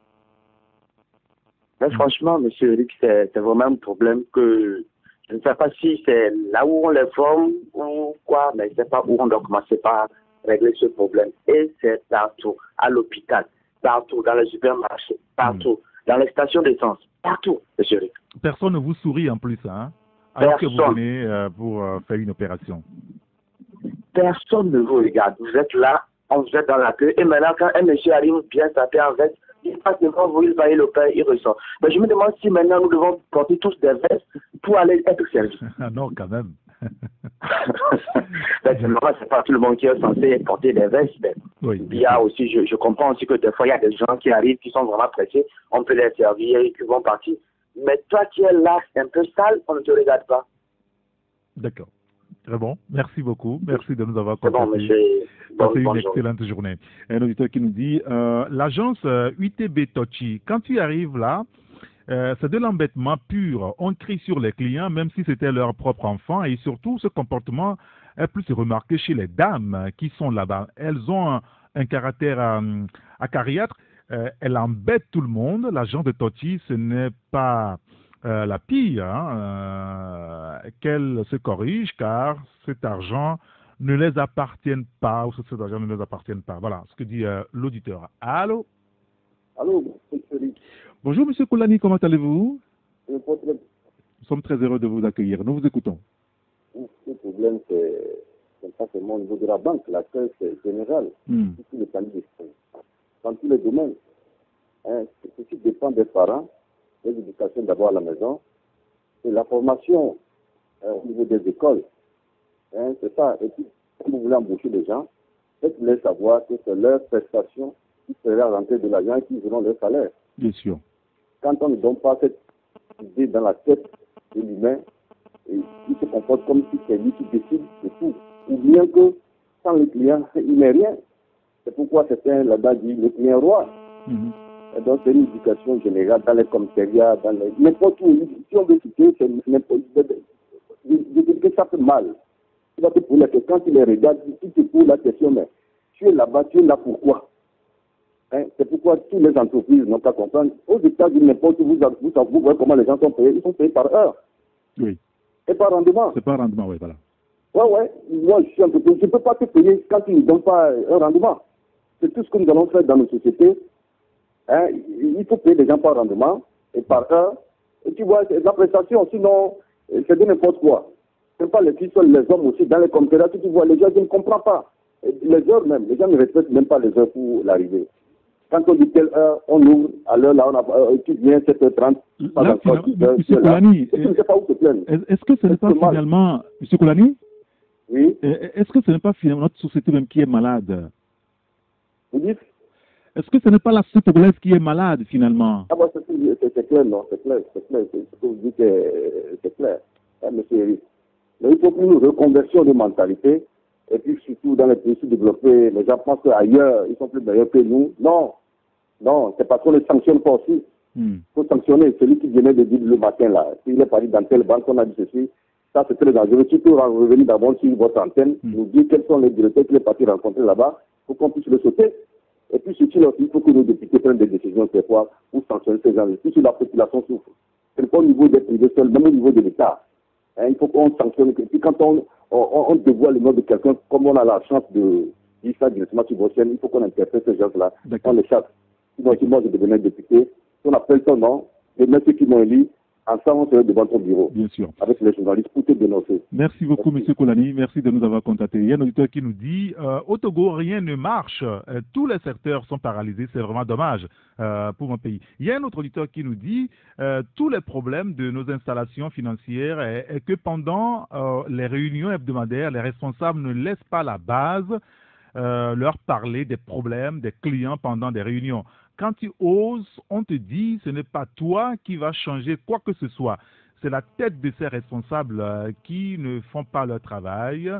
Mais franchement, monsieur Eric, c'est vraiment un problème que je ne sais pas si c'est là où on les forme ou quoi, mais je ne sais pas où on doit commencer par régler ce problème. Et c'est partout, à l'hôpital, partout, dans les supermarchés, partout, dans les stations d'essence, partout, monsieur Eric. Personne ne vous sourit en plus, hein, alors que vous venez pour faire une opération. Personne ne vous regarde. Vous êtes là, on vous êtes dans la queue, et maintenant, quand un monsieur arrive bien tapé en veste, il passe devant vous, il va y le pain, il ressort. Mais je me demande si maintenant nous devons porter tous des vestes pour aller être servis. Non, quand même. C'est pas tout le monde qui est censé porter des vestes. Oui, il y a aussi, je comprends aussi que des fois, il y a des gens qui arrivent, qui sont vraiment pressés, on peut les servir et qui vont partir. Mais toi qui es là, un peu sale, on ne te regarde pas. D'accord. Très bon. Merci beaucoup. Merci de nous avoir contactés. C'est bon, monsieur. Passez une excellente journée. Un auditeur qui nous dit l'agence UTB Tochi, quand tu arrives là, c'est de l'embêtement pur. On crie sur les clients, même si c'était leur propre enfant. Et surtout, ce comportement est plus remarqué chez les dames qui sont là-bas. Elles ont un caractère acariâtre. Elles embêtent tout le monde. L'agence de Tochi, ce n'est pas la pire. Qu'elle se corrige, car cet argent ne les appartient pas, ou cet argent ne les appartient pas. Voilà ce que dit l'auditeur. Allô? Allô, monsieur. Bonjour, monsieur Koulani, comment allez-vous? Nous sommes très heureux de vous accueillir. Nous vous écoutons. Le problème, c'est pas seulement au niveau de la banque. L'accueil, c'est général. Sur tous les paliers d'esprit. Dans tous les domaines. Ceci dépend des parents, de l'éducation d'abord à la maison, et la formation au niveau des écoles. C'est ça. Et puis, si vous voulez embaucher les gens, faites-les savoir que c'est leur prestation qui sera rentrée de l'argent et qu'ils auront leur salaire. Bien sûr. Quand on ne donne pas cette idée dans la tête de l'humain, il se comporte comme si c'est lui qui décide de tout. Ou bien que sans le client, il n'est rien. C'est pourquoi certains là-bas disent le client roi. Et donc c'est une éducation générale dans les commissariats, dans les... n'importe où. Si on veut citer, c'est n'importe où. Ça fait mal. Tu vas te poser la question, quand tu les regardes, tu te poses la question, mais tu es là-bas, tu es là pourquoi? C'est pourquoi toutes les entreprises n'ont pas compris. Aux États-Unis, n'importe où, vous voyez comment les gens sont payés. Ils sont payés par heure. Oui. Et par rendement. C'est par rendement, oui, voilà. Ouais. Moi, je suis entreprise. Je ne peux pas te payer quand tu ne donnes pas un rendement. C'est tout ce que nous allons faire dans nos sociétés. Il faut payer les gens par rendement et par heure. Et tu vois, c'est de la prestation, sinon, c'est de n'importe quoi. Ce n'est pas les filles seuls, les hommes aussi. Dans les commissariats, tu vois, les gens, je ne comprends pas. Les heures même, les gens ne respectent même pas les heures pour l'arrivée. Quand on dit telle heure, on ouvre, à l'heure là, tu viens 7h30, pas là, encore 10h. M. Koulani, je ne sais pas où se plaindre. Est-ce que ce n'est pas finalement, M. Koulani? Oui. Est-ce que ce n'est pas finalement notre société même qui est malade? Vous dites? Est-ce que ce n'est pas la société congolaise qui est malade finalement? Ah bah c'est clair, non, c'est clair. Ce que vous dites, c'est clair, monsieur Eric. Mais il faut plus une reconversion de mentalité. Et puis surtout dans les pays sous-développés, les gens pensent qu'ailleurs, ils sont plus meilleurs que nous. Non, c'est parce qu'on ne les sanctionne pas aussi. Il faut sanctionner celui qui venait de dire le matin là. S'il est parti dans telle banque, on a dit ceci. Ça, c'est très dangereux. Surtout revenir d'abord sur votre antenne, nous dire quels sont les directeurs qu'il est parti rencontrer là-bas pour qu'on puisse le sauter. Et puis surtout, il faut que nos députés prennent des décisions cette fois pour sanctionner ces gens. Puis la population souffre. Ce n'est pas au niveau des privés seuls, même au niveau de l'État. Il faut qu'on sanctionne. Et puis quand on dévoile le nom de quelqu'un, comme on a la chance de dire ça directement sur votre chaîne, il faut qu'on interprète ces gens-là. On les chasse. Sinon, si moi je devenais député, si on appelle son nom, les mecs qui m'ont élu, ensemble on serait devant ton bureau. Bien sûr. Avec les journalistes pour te dénoncer. Merci beaucoup, M. Koulani. Merci de nous avoir contactés. Il y a un auditeur qui nous dit au Togo, rien ne marche. Tous les secteurs sont paralysés. C'est vraiment dommage pour mon pays. Il y a un autre auditeur qui nous dit tous les problèmes de nos installations financières est que pendant les réunions hebdomadaires, les responsables ne laissent pas la base leur parler des problèmes des clients pendant des réunions. Quand tu oses, on te dit ce n'est pas toi qui vas changer quoi que ce soit. C'est la tête de ces responsables qui ne font pas leur travail.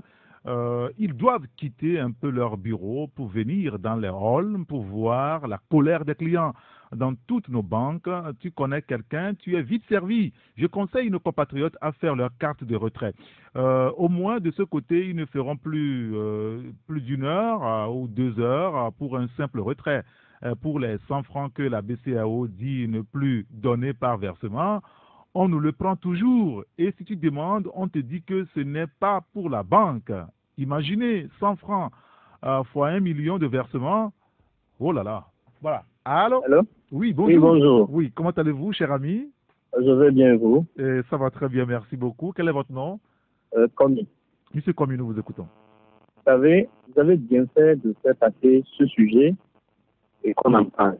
Ils doivent quitter un peu leur bureau pour venir dans les halls pour voir la colère des clients. Dans toutes nos banques, tu connais quelqu'un, tu es vite servi. Je conseille nos compatriotes à faire leur carte de retrait. Au moins, de ce côté, ils ne feront plus d'une heure ou 2 heures pour un simple retrait. Pour les 100 francs que la BCAO dit ne plus donner par versement, on nous le prend toujours. Et si tu demandes, on te dit que ce n'est pas pour la banque. Imaginez 100 francs fois 1 million de versements. Oh là là. Voilà. Allô? Oui, bonjour. Oui, bonjour. Oui, comment allez-vous, cher ami? Je vais bien, vous? Ça va très bien, merci beaucoup. Quel est votre nom? Comi. Monsieur Comi, nous vous écoutons. Vous avez bien fait de faire passer ce sujet et qu'on en parle.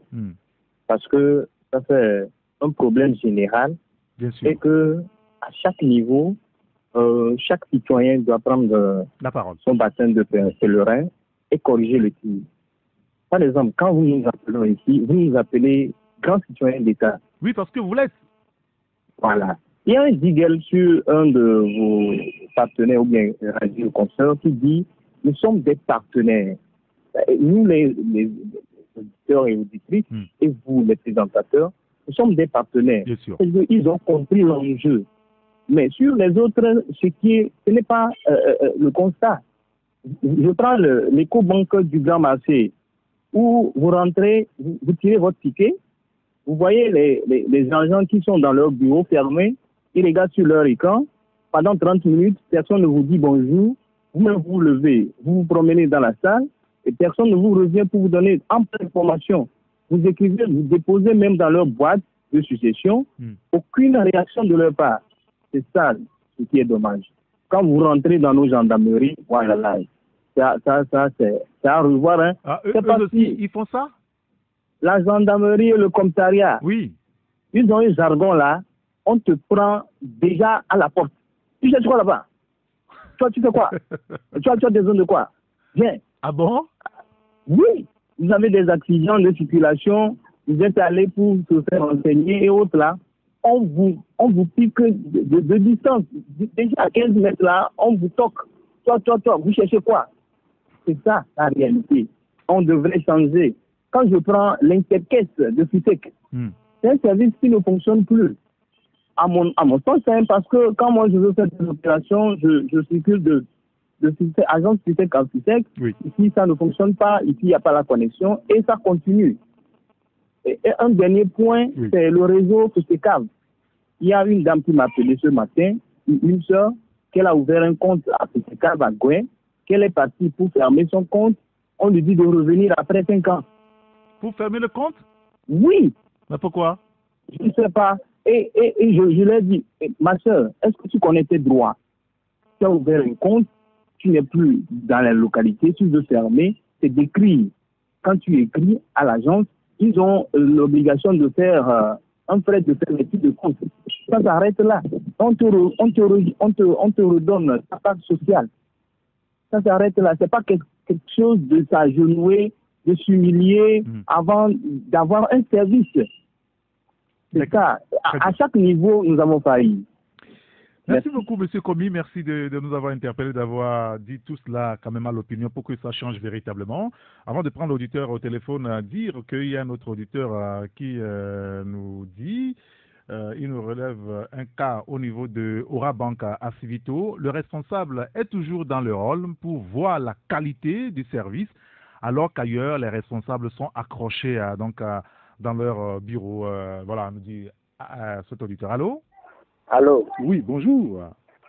Parce que ça fait un problème général. Bien sûr. Et que à chaque niveau, chaque citoyen doit prendre la parole, son bassin de pèlerin et corriger le tir. Par exemple, quand vous nous appelez ici, vous nous appelez grand citoyen d'État. Oui, parce que vous l'êtes. Voilà. Il y a un digel sur un de vos partenaires ou bien radio concert qui dit « Nous sommes des partenaires. » Nous, les auditeurs et auditrices, et vous, les présentateurs, nous sommes des partenaires. Bien sûr. Ils ont compris l'enjeu. Mais sur les autres, ce n'est pas le constat. Je prends l'éco-banque du Grand Marché, où vous rentrez, vous tirez votre ticket, vous voyez les agents qui sont dans leur bureau fermé, ils regardent sur leur écran, pendant 30 minutes, personne ne vous dit bonjour, vous-même vous levez, vous vous promenez dans la salle, et personne ne vous revient pour vous donner ample information. Vous écrivez, vous déposez même dans leur boîte de succession, aucune réaction de leur part. C'est ça ce qui est dommage. Quand vous rentrez dans nos gendarmeries, voilà, ça c'est à revoir. Hein. Ah, eux aussi, ils font ça? La gendarmerie et le commissariat. Oui. Ils ont un jargon là, on te prend déjà à la porte. Tu sais quoi là-bas? Toi, tu fais quoi? tu as des zones de quoi? Viens. Ah bon? Oui. Vous avez des accidents de circulation, vous êtes allé pour se faire renseigner et autres là. On vous pique de distance. Déjà à 15 mètres là, on vous toque. Toi, vous cherchez quoi? C'est ça la réalité. On devrait changer. Quand je prends l'intercaisse de FUTEC, c'est un service qui ne fonctionne plus. À mon sens, c'est parce que quand moi je veux faire des opérations, je circule de agence FUTEC en FUTEC. Oui. Ici, ça ne fonctionne pas. Ici, il n'y a pas la connexion et ça continue. Et un dernier point, c'est le réseau FUTECAV. Il y a une dame qui m'a appelé ce matin, une sœur, qu'elle a ouvert un compte à FUTECAV à Gouin, qu'elle est partie pour fermer son compte. On lui dit de revenir après 5 ans. Pour fermer le compte? Oui. Mais pourquoi? Je ne sais pas. Et je lui ai dit, ma soeur, est-ce que tu connais tes droits? Tu as ouvert un compte, tu n'es plus dans la localité, tu veux fermer, c'est d'écrire. Quand tu écris à l'agence, ils ont l'obligation de faire un frais de fermeture de compte. Ça s'arrête là. On te redonne ta part sociale. Ça s'arrête là. C'est pas quelque chose de s'agenouiller, de s'humilier avant d'avoir un service. C'est ça. À chaque niveau, nous avons failli. Merci beaucoup, M. Komi. Merci de nous avoir interpellés, d'avoir dit tout cela quand même à l'opinion pour que ça change véritablement. Avant de prendre l'auditeur au téléphone, dire qu'il y a un autre auditeur qui nous dit, il nous relève un cas au niveau de Aura Bank à Civito. Le responsable est toujours dans le rôle pour voir la qualité du service, alors qu'ailleurs, les responsables sont accrochés dans leur bureau. Voilà, nous dit cet auditeur. Allô? Allô? Oui, bonjour.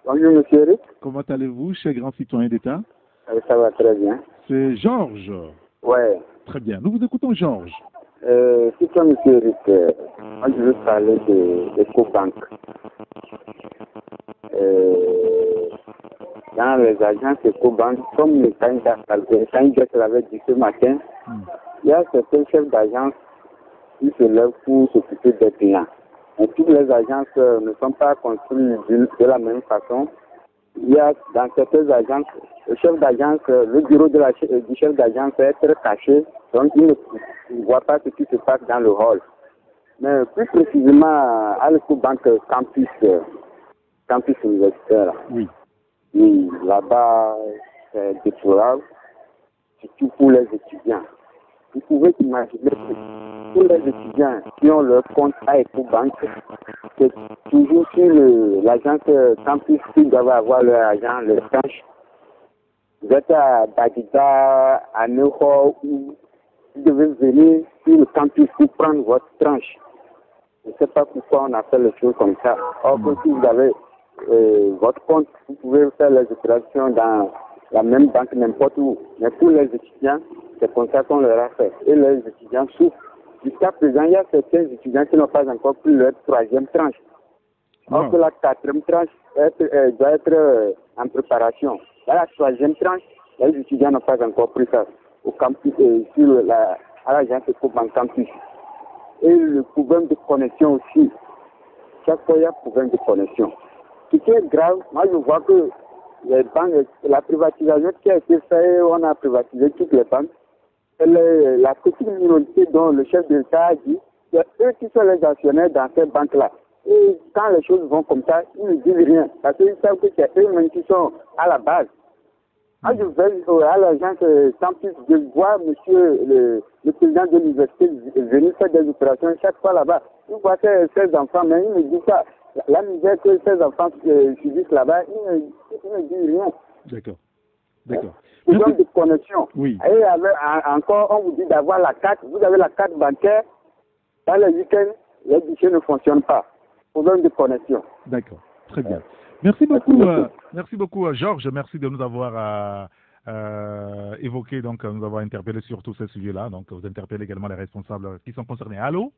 Bonjour, monsieur Eric. Comment allez-vous, cher grand citoyen d'État? Ça va très bien. C'est Georges. Ouais. Très bien. Nous vous écoutons, Georges. C'est toi, monsieur Eric. Moi, je veux parler d'EcoBank. Dans les agences EcoBank, comme Saint-Jacques l'avait dit ce matin, il y a certains chefs d'agence qui se lèvent pour s'occuper des clients. Et toutes les agences ne sont pas construites de la même façon. Il y a dans certaines agences, le chef d'agence, le bureau du chef d'agence est très caché, donc il ne voit pas ce qui se passe dans le hall. Mais plus précisément à l'EcoBank campus universitaire. Oui. Oui, là-bas, c'est déplorable, surtout pour les étudiants. Vous pouvez imaginer que tous les étudiants qui ont leur compte à EcoBank, c'est toujours sur l'agence campus qui doivent avoir leur agent, leur tranche. Vous êtes à Badida, à Neho, où vous devez venir sur le campus pour prendre votre tranche. Je ne sais pas pourquoi on a fait les choses comme ça. Or, si vous avez votre compte, vous pouvez faire les opérations dans la même banque n'importe où. Mais pour les étudiants, c'est comme ça qu'on leur a fait. Et les étudiants souffrent. Jusqu'à présent, il y a certains étudiants qui n'ont pas encore pris leur 3e tranche. Or que la 4e tranche doit être en préparation. Dans la 3e tranche, les étudiants n'ont pas encore pris ça au campus, à l'agence EcoBank campus. Et le problème de connexion aussi. Chaque fois, il y a un problème de connexion. Ce qui est grave, moi je vois que les banques, la privatisation qui a été faite, on a privatisé toutes les banques. Et la petite minorité dont le chef de l'État a dit, c'est eux qui sont les actionnaires dans ces banques-là. Et quand les choses vont comme ça, ils ne disent rien. Parce qu'ils savent que c'est eux-mêmes qui sont à la base. Quand je vais à l'agence campus, je vois monsieur le président de l'université venir faire des opérations chaque fois là-bas. Il voit ses enfants, mais il ne dit pas. La misère que ces enfants subissent là-bas, ils ne disent rien. D'accord. D'accord. Problème de connexion. Oui. Et encore, on vous dit d'avoir la carte. Vous avez la carte bancaire. Dans les week-ends, les guichets ne fonctionnent pas. Problème de connexion. D'accord. Très bien. Merci beaucoup, Georges. Merci de nous avoir évoqué, donc nous avoir interpellé sur tous ces sujets-là. Donc, vous interpellez également les responsables qui sont concernés. Allô?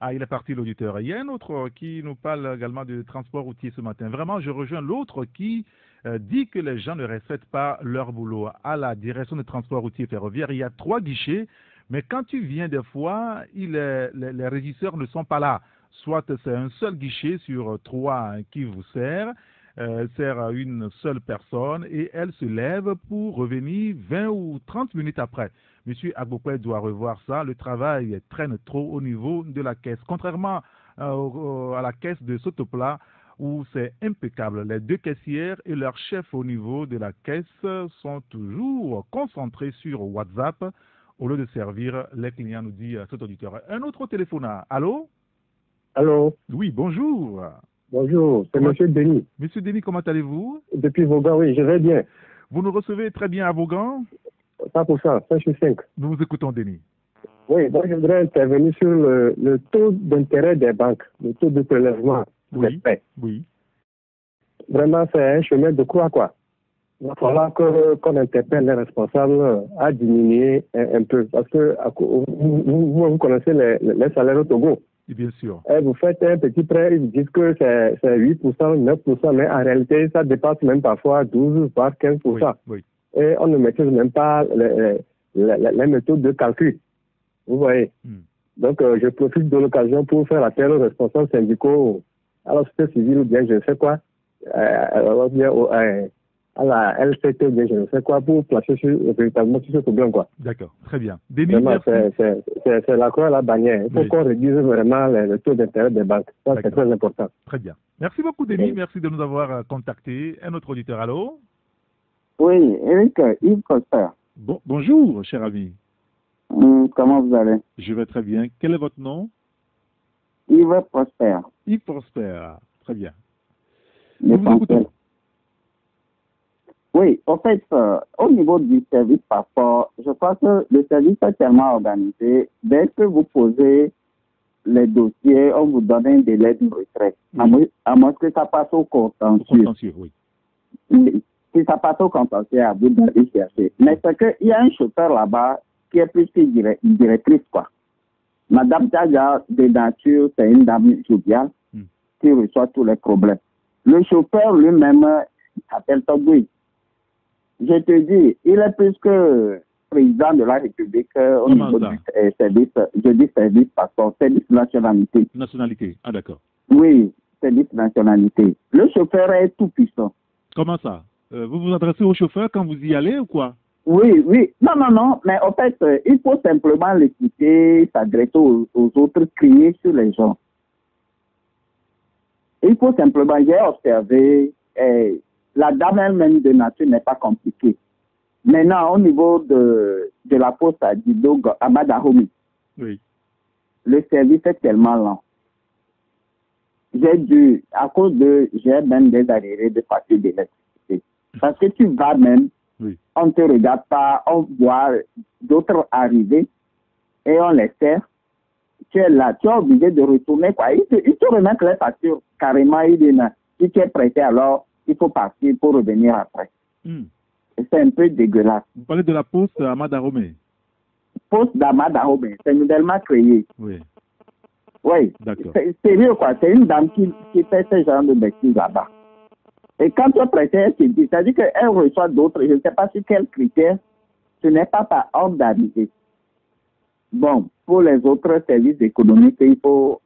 Ah, il est parti l'auditeur. Il y a un autre qui nous parle également de transport routier ce matin. Vraiment, je rejoins l'autre qui dit que les gens ne respectent pas leur boulot. À la direction de transport routier ferroviaire, il y a 3 guichets, mais quand tu viens des fois, les régisseurs ne sont pas là. Soit c'est un seul guichet sur 3 qui vous sert à une seule personne et elle se lève pour revenir 20 ou 30 minutes après. Monsieur Agbopé doit revoir ça. Le travail traîne trop au niveau de la caisse. Contrairement à la caisse de Sotopla, où c'est impeccable. Les 2 caissières et leur chef au niveau de la caisse sont toujours concentrés sur WhatsApp au lieu de servir les clients, nous dit cet auditeur. Un autre téléphone. Allô? Allô? Oui, bonjour. Bonjour, c'est Monsieur Denis. Monsieur Denis, comment allez-vous? Depuis Vaughan, oui, je vais bien. Vous nous recevez très bien à Vaughan? 100%, 5 sur 5. Nous vous écoutons, Denis. Oui, donc je voudrais intervenir sur le taux d'intérêt des banques, le taux de prélèvement des prêts. Oui. Vraiment, c'est un chemin de croix, quoi. Il va falloir qu'on interpelle les responsables à diminuer un peu. Parce que vous connaissez les salaires au Togo. Et bien sûr. Et vous faites un petit prêt, ils vous disent que c'est 8%, 9%, mais en réalité, ça dépasse même parfois 12, voire 15%. Oui. Et on ne maîtrise même pas les méthodes de calcul. Vous voyez. Donc, je profite de l'occasion pour faire appel aux responsables syndicaux, à la société civile ou bien je ne sais quoi, à la LCT ou bien je ne sais quoi, pour placer véritablement sur ce problème, quoi. D'accord, très bien. Denis, vraiment, c'est la croix à la bannière. Il faut qu'on réduise vraiment le taux d'intérêt des banques. Ça, c'est très important. Très bien. Merci beaucoup, Denis. Merci de nous avoir contactés. Un autre auditeur, allô? Oui, Eric, Yves Prosper. Bonjour, cher ami. Comment vous allez? Je vais très bien. Quel est votre nom? Yves Prosper. Yves Prosper, très bien. Nous vous écoutons. Oui, en fait, au niveau du service passeport, je crois que le service est tellement organisé. Dès que vous posez les dossiers, on vous donne un délai de retrait. À moins que ça passe au contentieux. Oui. Si ça passe au contentieux, à vous d'aller chercher. Mais c'est qu'il y a un chauffeur là-bas qui est plus qu'une directrice, quoi. Madame Taga, de nature, c'est une dame joviale qui reçoit tous les problèmes. Le chauffeur lui-même s'appelle Togoui. Je te dis, il est plus que président de la République au niveau du service, je dis service passeport, service nationalité. Nationalité, ah d'accord. Oui, service nationalité. Le chauffeur est tout puissant. Comment ça? Vous vous adressez au chauffeur quand vous y allez ou quoi? Oui. Non, mais en fait, il faut simplement l'écouter, s'adresser aux autres, crier sur les gens. Il faut simplement, j'ai observé, la dame elle-même de nature n'est pas compliquée. Maintenant, au niveau de la poste à Dido, à Madahomi, le service est tellement lent. À cause j'ai même des arriérés de facture d'électricité. Parce que tu vas même, on ne te regarde pas, on voit d'autres arriver et on les sert. Tu es là, tu es obligé de retourner, quoi. Ils te remettent les factures carrément. Si tu es prêté, alors il faut partir pour revenir après. C'est un peu dégueulasse. Vous parlez de la poste à Madaromé? Poste d'Amadahomé, c'est nouvellement créé. Oui, c'est sérieux, quoi. C'est une dame qui fait ce genre de bêtises là-bas. Et quand tu es prêté, c'est-à-dire qu'elle reçoit d'autres, je ne sais pas sur quels critères, ce n'est pas par ordre d'arrivée. Bon, pour les autres services économiques, il faut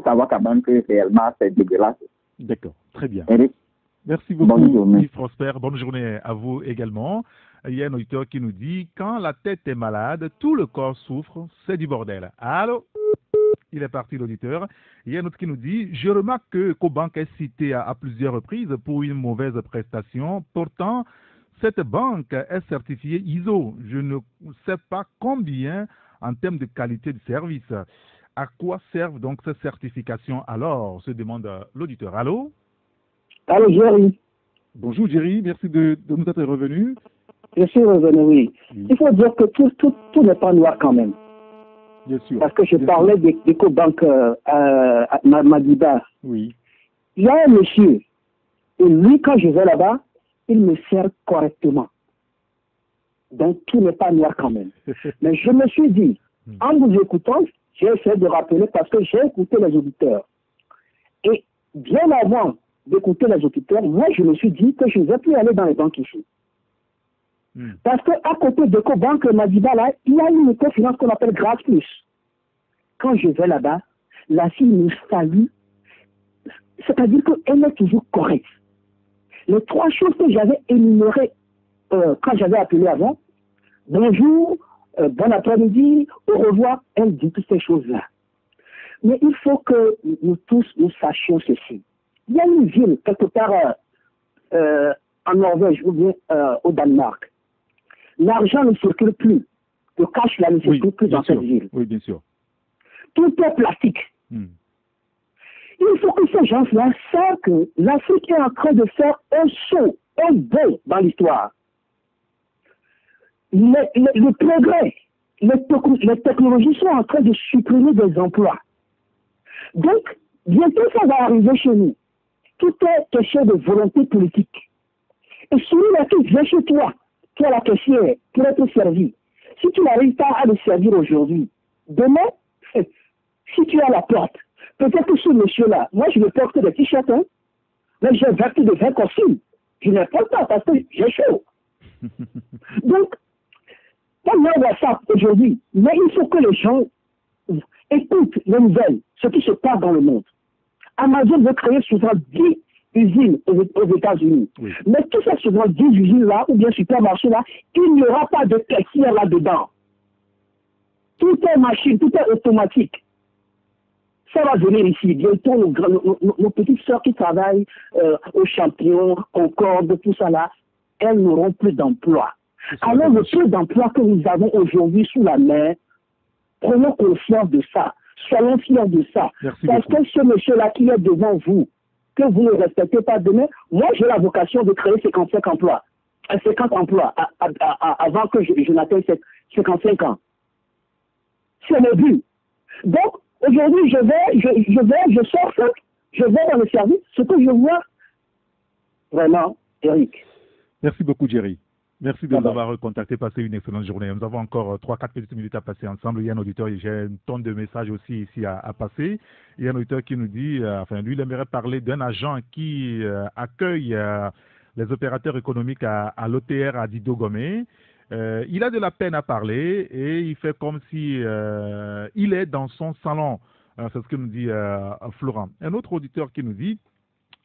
savoir quand même que réellement c'est dégueulasse. D'accord, très bien. Eric, merci beaucoup, bonne journée. Yves Prosper. Bonne journée à vous également. Il y a un auditeur qui nous dit « Quand la tête est malade, tout le corps souffre, c'est du bordel. » Allô? Il est parti, l'auditeur. Il y a un autre qui nous dit « Je remarque que Cobank est cité à plusieurs reprises pour une mauvaise prestation. Pourtant, cette banque est certifiée ISO. Je ne sais pas combien en termes de qualité de service. À quoi servent donc ces certifications alors ?» se demande l'auditeur. Allô? Allô, Jerry. Bonjour, Jerry. Merci de nous être revenu. Je suis revenu, oui. Il faut dire que tout n'est pas noir quand même. Bien sûr. Parce que je parlais d'EcoBank à Madiba. Oui. Il y a un monsieur, et lui, quand je vais là-bas, il me sert correctement. Donc, tout n'est pas noir quand même. Mais je me suis dit, En vous écoutant, j'ai essayé de rappeler parce que j'ai écouté les auditeurs. Et bien avant d'écouter les auditeurs, moi je me suis dit que je ne vais plus aller dans les banques ici. Parce qu'à côté de Cobanque Madiba, là, il y a une microfinance qu'on appelle Grâce Plus. Quand je vais là-bas, la fille me salue, c'est-à-dire qu'elle est toujours correcte. Les 3 choses que j'avais énumérées quand j'avais appelé avant, bonjour, bon après-midi, au revoir, elle dit toutes ces choses-là. Mais il faut que nous tous, nous sachions ceci. Il y a une ville, quelque part en Norvège ou bien au Danemark. L'argent ne circule plus. Le cash là ne circule plus dans cette ville. Oui, bien sûr. Tout est plastique. Il faut que ces gens-là sachent que l'Afrique est en train de faire un saut, un bond dans l'histoire. Le progrès, les technologies sont en train de supprimer des emplois. Donc, bientôt ça va arriver chez nous. Tout est question de volonté politique. Et celui-là qui vient chez toi, qui est la caissière, pour être servi, si tu n'arrives pas à le servir aujourd'hui, demain, si tu es à la porte, peut-être que ce monsieur-là, moi je ne porte que des t-shirts, hein, mais j'ai vêtu de 20 costumes. Je ne porte pas parce que j'ai chaud. Donc, on voit ça aujourd'hui, mais il faut que les gens écoutent les nouvelles, ce qui se passe dans le monde. Amazon veut créer souvent 10 usines aux États-Unis. Oui. Mais tout ça souvent 10 usines-là, ou bien supermarchés-là, il n'y aura pas de caissière là-dedans. Tout est machine, tout est automatique. Ça va venir ici. Bientôt, nos petites sœurs qui travaillent au Champion, Concorde, tout ça là, elles n'auront plus d'emploi. Alors, le peu d'emploi que nous avons aujourd'hui sous la main, prenons conscience de ça. Soyons fiers de ça. Parce que ce monsieur-là qui est devant vous, que vous ne respectez pas demain, moi j'ai la vocation de créer 55 emplois. 50 emplois avant que je n'atteigne 55 ans. C'est le but. Donc, aujourd'hui, je sors ça, je vais dans le service, ce que je vois, vraiment, Eric. Merci beaucoup, Jerry. Merci de nous avoir recontacté, passez une excellente journée. Nous avons encore 3-4 petites minutes à passer ensemble. Il y a un auditeur, j'ai une tonne de messages aussi ici à passer. Il y a un auditeur qui nous dit, lui, il aimerait parler d'un agent qui accueille les opérateurs économiques à l'OTR à Dido Gomé. Il a de la peine à parler et il fait comme si il est dans son salon. C'est ce que nous dit Florent. Un autre auditeur qui nous dit,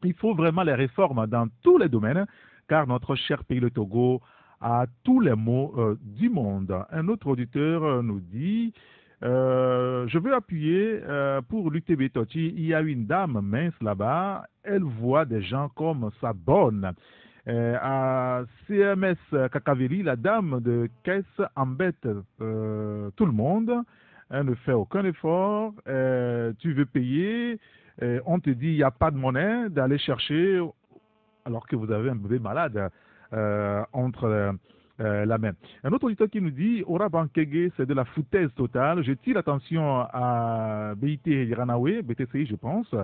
il faut vraiment les réformes dans tous les domaines, car notre cher pays, le Togo, a tous les maux du monde. Un autre auditeur nous dit, je veux appuyer pour l'UTB Tochi. Il y a une dame mince là-bas, elle voit des gens comme sa bonne. À CMS Kakaveli, la dame de caisse embête tout le monde. Elle ne fait aucun effort. Tu veux payer, on te dit il n'y a pas de monnaie, d'aller chercher alors que vous avez un bébé malade entre la main. Un autre auditeur qui nous dit Ora Bankege, c'est de la foutaise totale. Je tire l'attention à BIT Ranawe, BTCI je pense,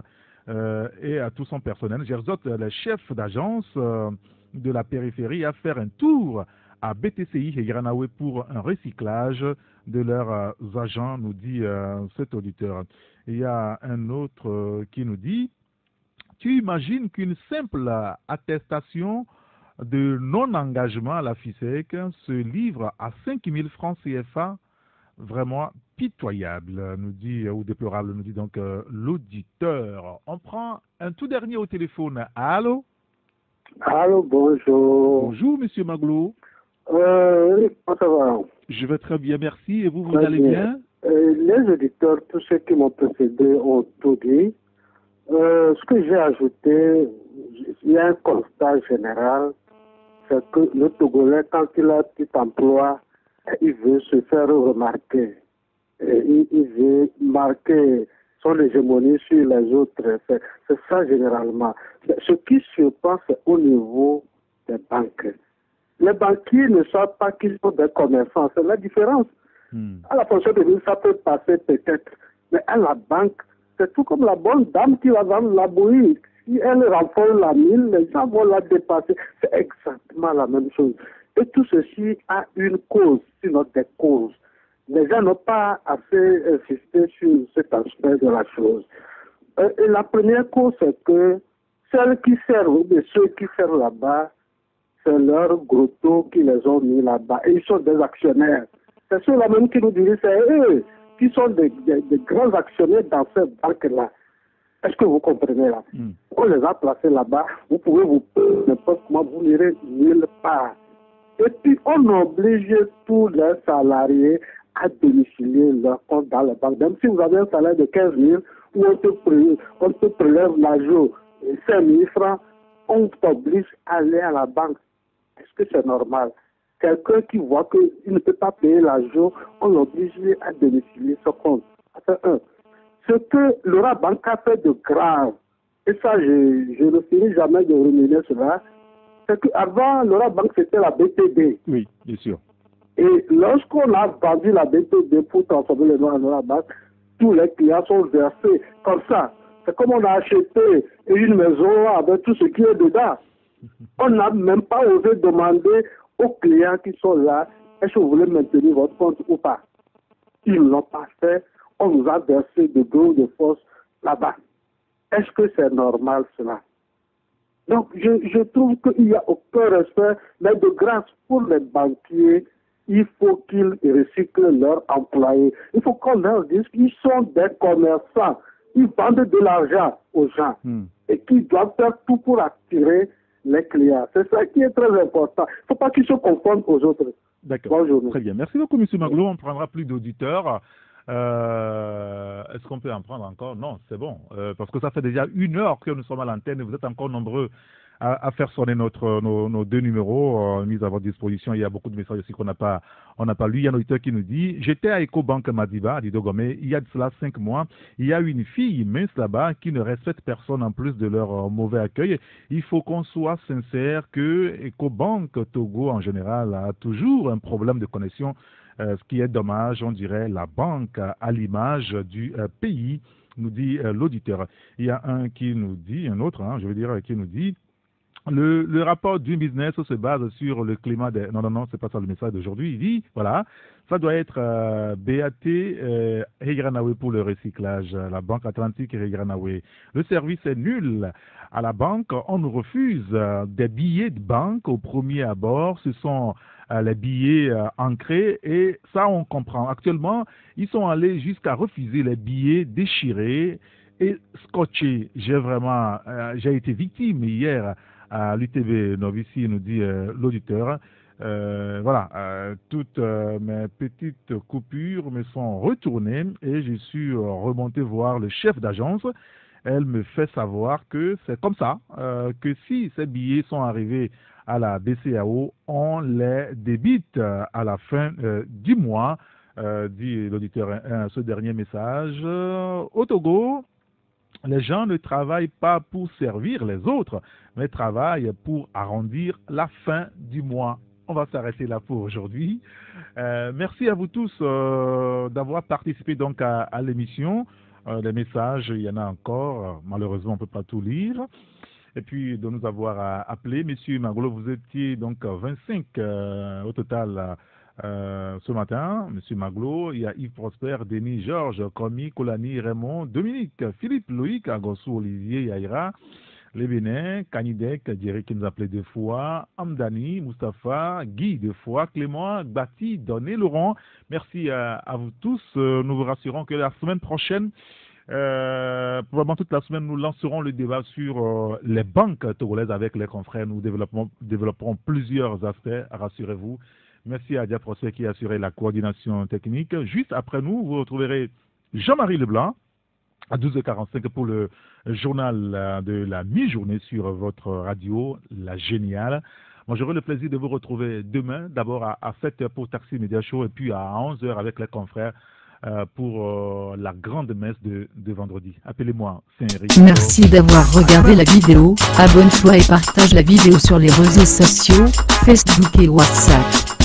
et à tout son personnel. J'exhorte les chefs d'agence de la périphérie à faire un tour à BTCI et Granawe pour un recyclage de leurs agents, nous dit cet auditeur. Il y a un autre qui nous dit tu imagines qu'une simple attestation de non-engagement à la FISEC se livre à 5 000 francs CFA, vraiment pitoyable, nous dit, ou déplorable, nous dit donc l'auditeur. On prend un tout dernier au téléphone. Allô? Allô, bonjour. Bonjour, monsieur Maglou. Comment ça va? Je vais très bien, merci. Et vous, vous allez bien? Les auditeurs, tous ceux qui m'ont précédé ont tout dit. Ce que j'ai ajouté, il y a un constat général, c'est que le Togolais, quand il a un petit emploi, il veut se faire remarquer. Il veut marquer son hégémonie sur les autres. C'est ça généralement. Ce qui se passe au niveau des banques. Les banquiers ne savent pas qu'ils sont des commerçants. C'est la différence. À la fonction publique, ça peut passer peut-être. Mais à la banque, c'est tout comme la bonne dame qui va vendre la bouillie. Si elle renforce la mine, les gens vont la dépasser. C'est exactement la même chose. Et tout ceci a une cause, sinon des causes. les gens n'ont pas assez insisté sur cet aspect de la chose. Et la première cause, c'est que celles qui servent, ou ceux qui servent là-bas, c'est leurs gros taux qui les ont mis là-bas. Et ils sont des actionnaires. C'est ceux-là même qui nous disent, c'est eux qui sont des grands actionnaires dans cette banque-là. Est-ce que vous comprenez là? On les a placés là-bas, vous pouvez vous n'importe comment, vous n'irez nulle part. Et puis on oblige tous les salariés à domicilier leur compte dans la banque. Même si vous avez un salaire de 15 000, où on te prélève l'argent 5 000 francs, on t'oblige à aller à la banque. Est-ce que c'est normal? Quelqu'un qui voit qu'il ne peut pas payer l'argent, on l'oblige à domicilier son compte. C'est un. Ce que Laura Banque a fait de grave, et ça, je ne finis jamais de ruminer cela, c'est qu'avant, Laura Banque, c'était la BTB. Oui, bien sûr. Et lorsqu'on a vendu la BTB pour transformer le nom en Laura Banque, tous les clients sont versés comme ça. C'est comme on a acheté une maison avec tout ce qui est dedans. On n'a même pas osé demander aux clients qui sont là, est-ce que vous voulez maintenir votre compte ou pas? Ils ne l'ont pas fait. On nous a versé de gros de force là-bas. Est-ce que c'est normal cela? Donc je trouve qu'il n'y a aucun respect, mais de grâce pour les banquiers, il faut qu'ils recyclent leurs employés. Il faut qu'on leur dise qu'ils sont des commerçants. Ils vendent de l'argent aux gens et qu'ils doivent faire tout pour attirer les clients. C'est ça qui est très important. Il ne faut pas qu'ils se confondent aux autres. D'accord. Très bien. Merci beaucoup, M. Maglo. On ne prendra plus d'auditeurs. Est-ce qu'on peut en prendre encore? Non, c'est bon. Parce que ça fait déjà 1 heure que nous sommes à l'antenne et vous êtes encore nombreux à faire sonner nos 2 numéros mis à votre disposition. Il y a beaucoup de messages aussi qu'on n'a pas lu. Il y a un auditeur qui nous dit: j'étais à Ecobank Madiba, à Dido Gomé, il y a de cela 5 mois. Il y a une fille mince là-bas qui ne respecte personne en plus de leur mauvais accueil. Il faut qu'on soit sincère que Ecobank Togo en général a toujours un problème de connexion. Ce qui est dommage, on dirait la banque à l'image du pays, nous dit l'auditeur. Il y a un autre, qui nous dit: le rapport du business se base sur le climat des... Non, c'est pas ça le message d'aujourd'hui. Il dit, voilà, ça doit être BAT Regranawe pour le recyclage, la Banque Atlantique Regranawe. Le service est nul. À la banque, on nous refuse des billets de banque au premier abord. Ce sont les billets ancrés et ça, on comprend. Actuellement, ils sont allés jusqu'à refuser les billets déchirés et scotchés. J'ai été victime hier à l'UTB Novici, nous dit l'auditeur. Toutes mes petites coupures me sont retournées et je suis remonté voir le chef d'agence. Elle me fait savoir que c'est comme ça, que si ces billets sont arrivés à la BCAO, on les débite à la fin du mois, dit l'auditeur. Ce dernier message. Au Togo, les gens ne travaillent pas pour servir les autres, mais travaillent pour arrondir la fin du mois. On va s'arrêter là pour aujourd'hui. Merci à vous tous d'avoir participé donc à l'émission. Les messages, il y en a encore. Malheureusement, on ne peut pas tout lire. Et puis, de nous avoir appelé. Monsieur Maglo, vous étiez donc 25 au total ce matin. Monsieur Maglo, il y a Yves Prosper, Denis, Georges, Komi, Kolani, Raymond, Dominique, Philippe, Loïc, Agossou, Olivier, Yaïra, Les Bénin, Kanidek, Djerry qui nous appelait 2 fois, Amdani, Mustapha, Guy 2 fois, Clément, Bati, Donné, Laurent. Merci à vous tous. Nous vous rassurons que la semaine prochaine, probablement toute la semaine, nous lancerons le débat sur les banques togolaises avec les confrères. Nous développerons plusieurs aspects, rassurez-vous. Merci à Dia Procès qui a assuré la coordination technique. Juste après nous, vous retrouverez Jean-Marie Leblanc à 12h45 pour le journal de la mi-journée sur votre radio, La Géniale. Moi, j'aurai le plaisir de vous retrouver demain, d'abord à 7h pour Taxi Media Show et puis à 11h avec les confrères pour la grande messe de vendredi. Appelez-moi Saint-Henri. Merci d'avoir regardé la vidéo. Abonne-toi et partage la vidéo sur les réseaux sociaux, Facebook et WhatsApp.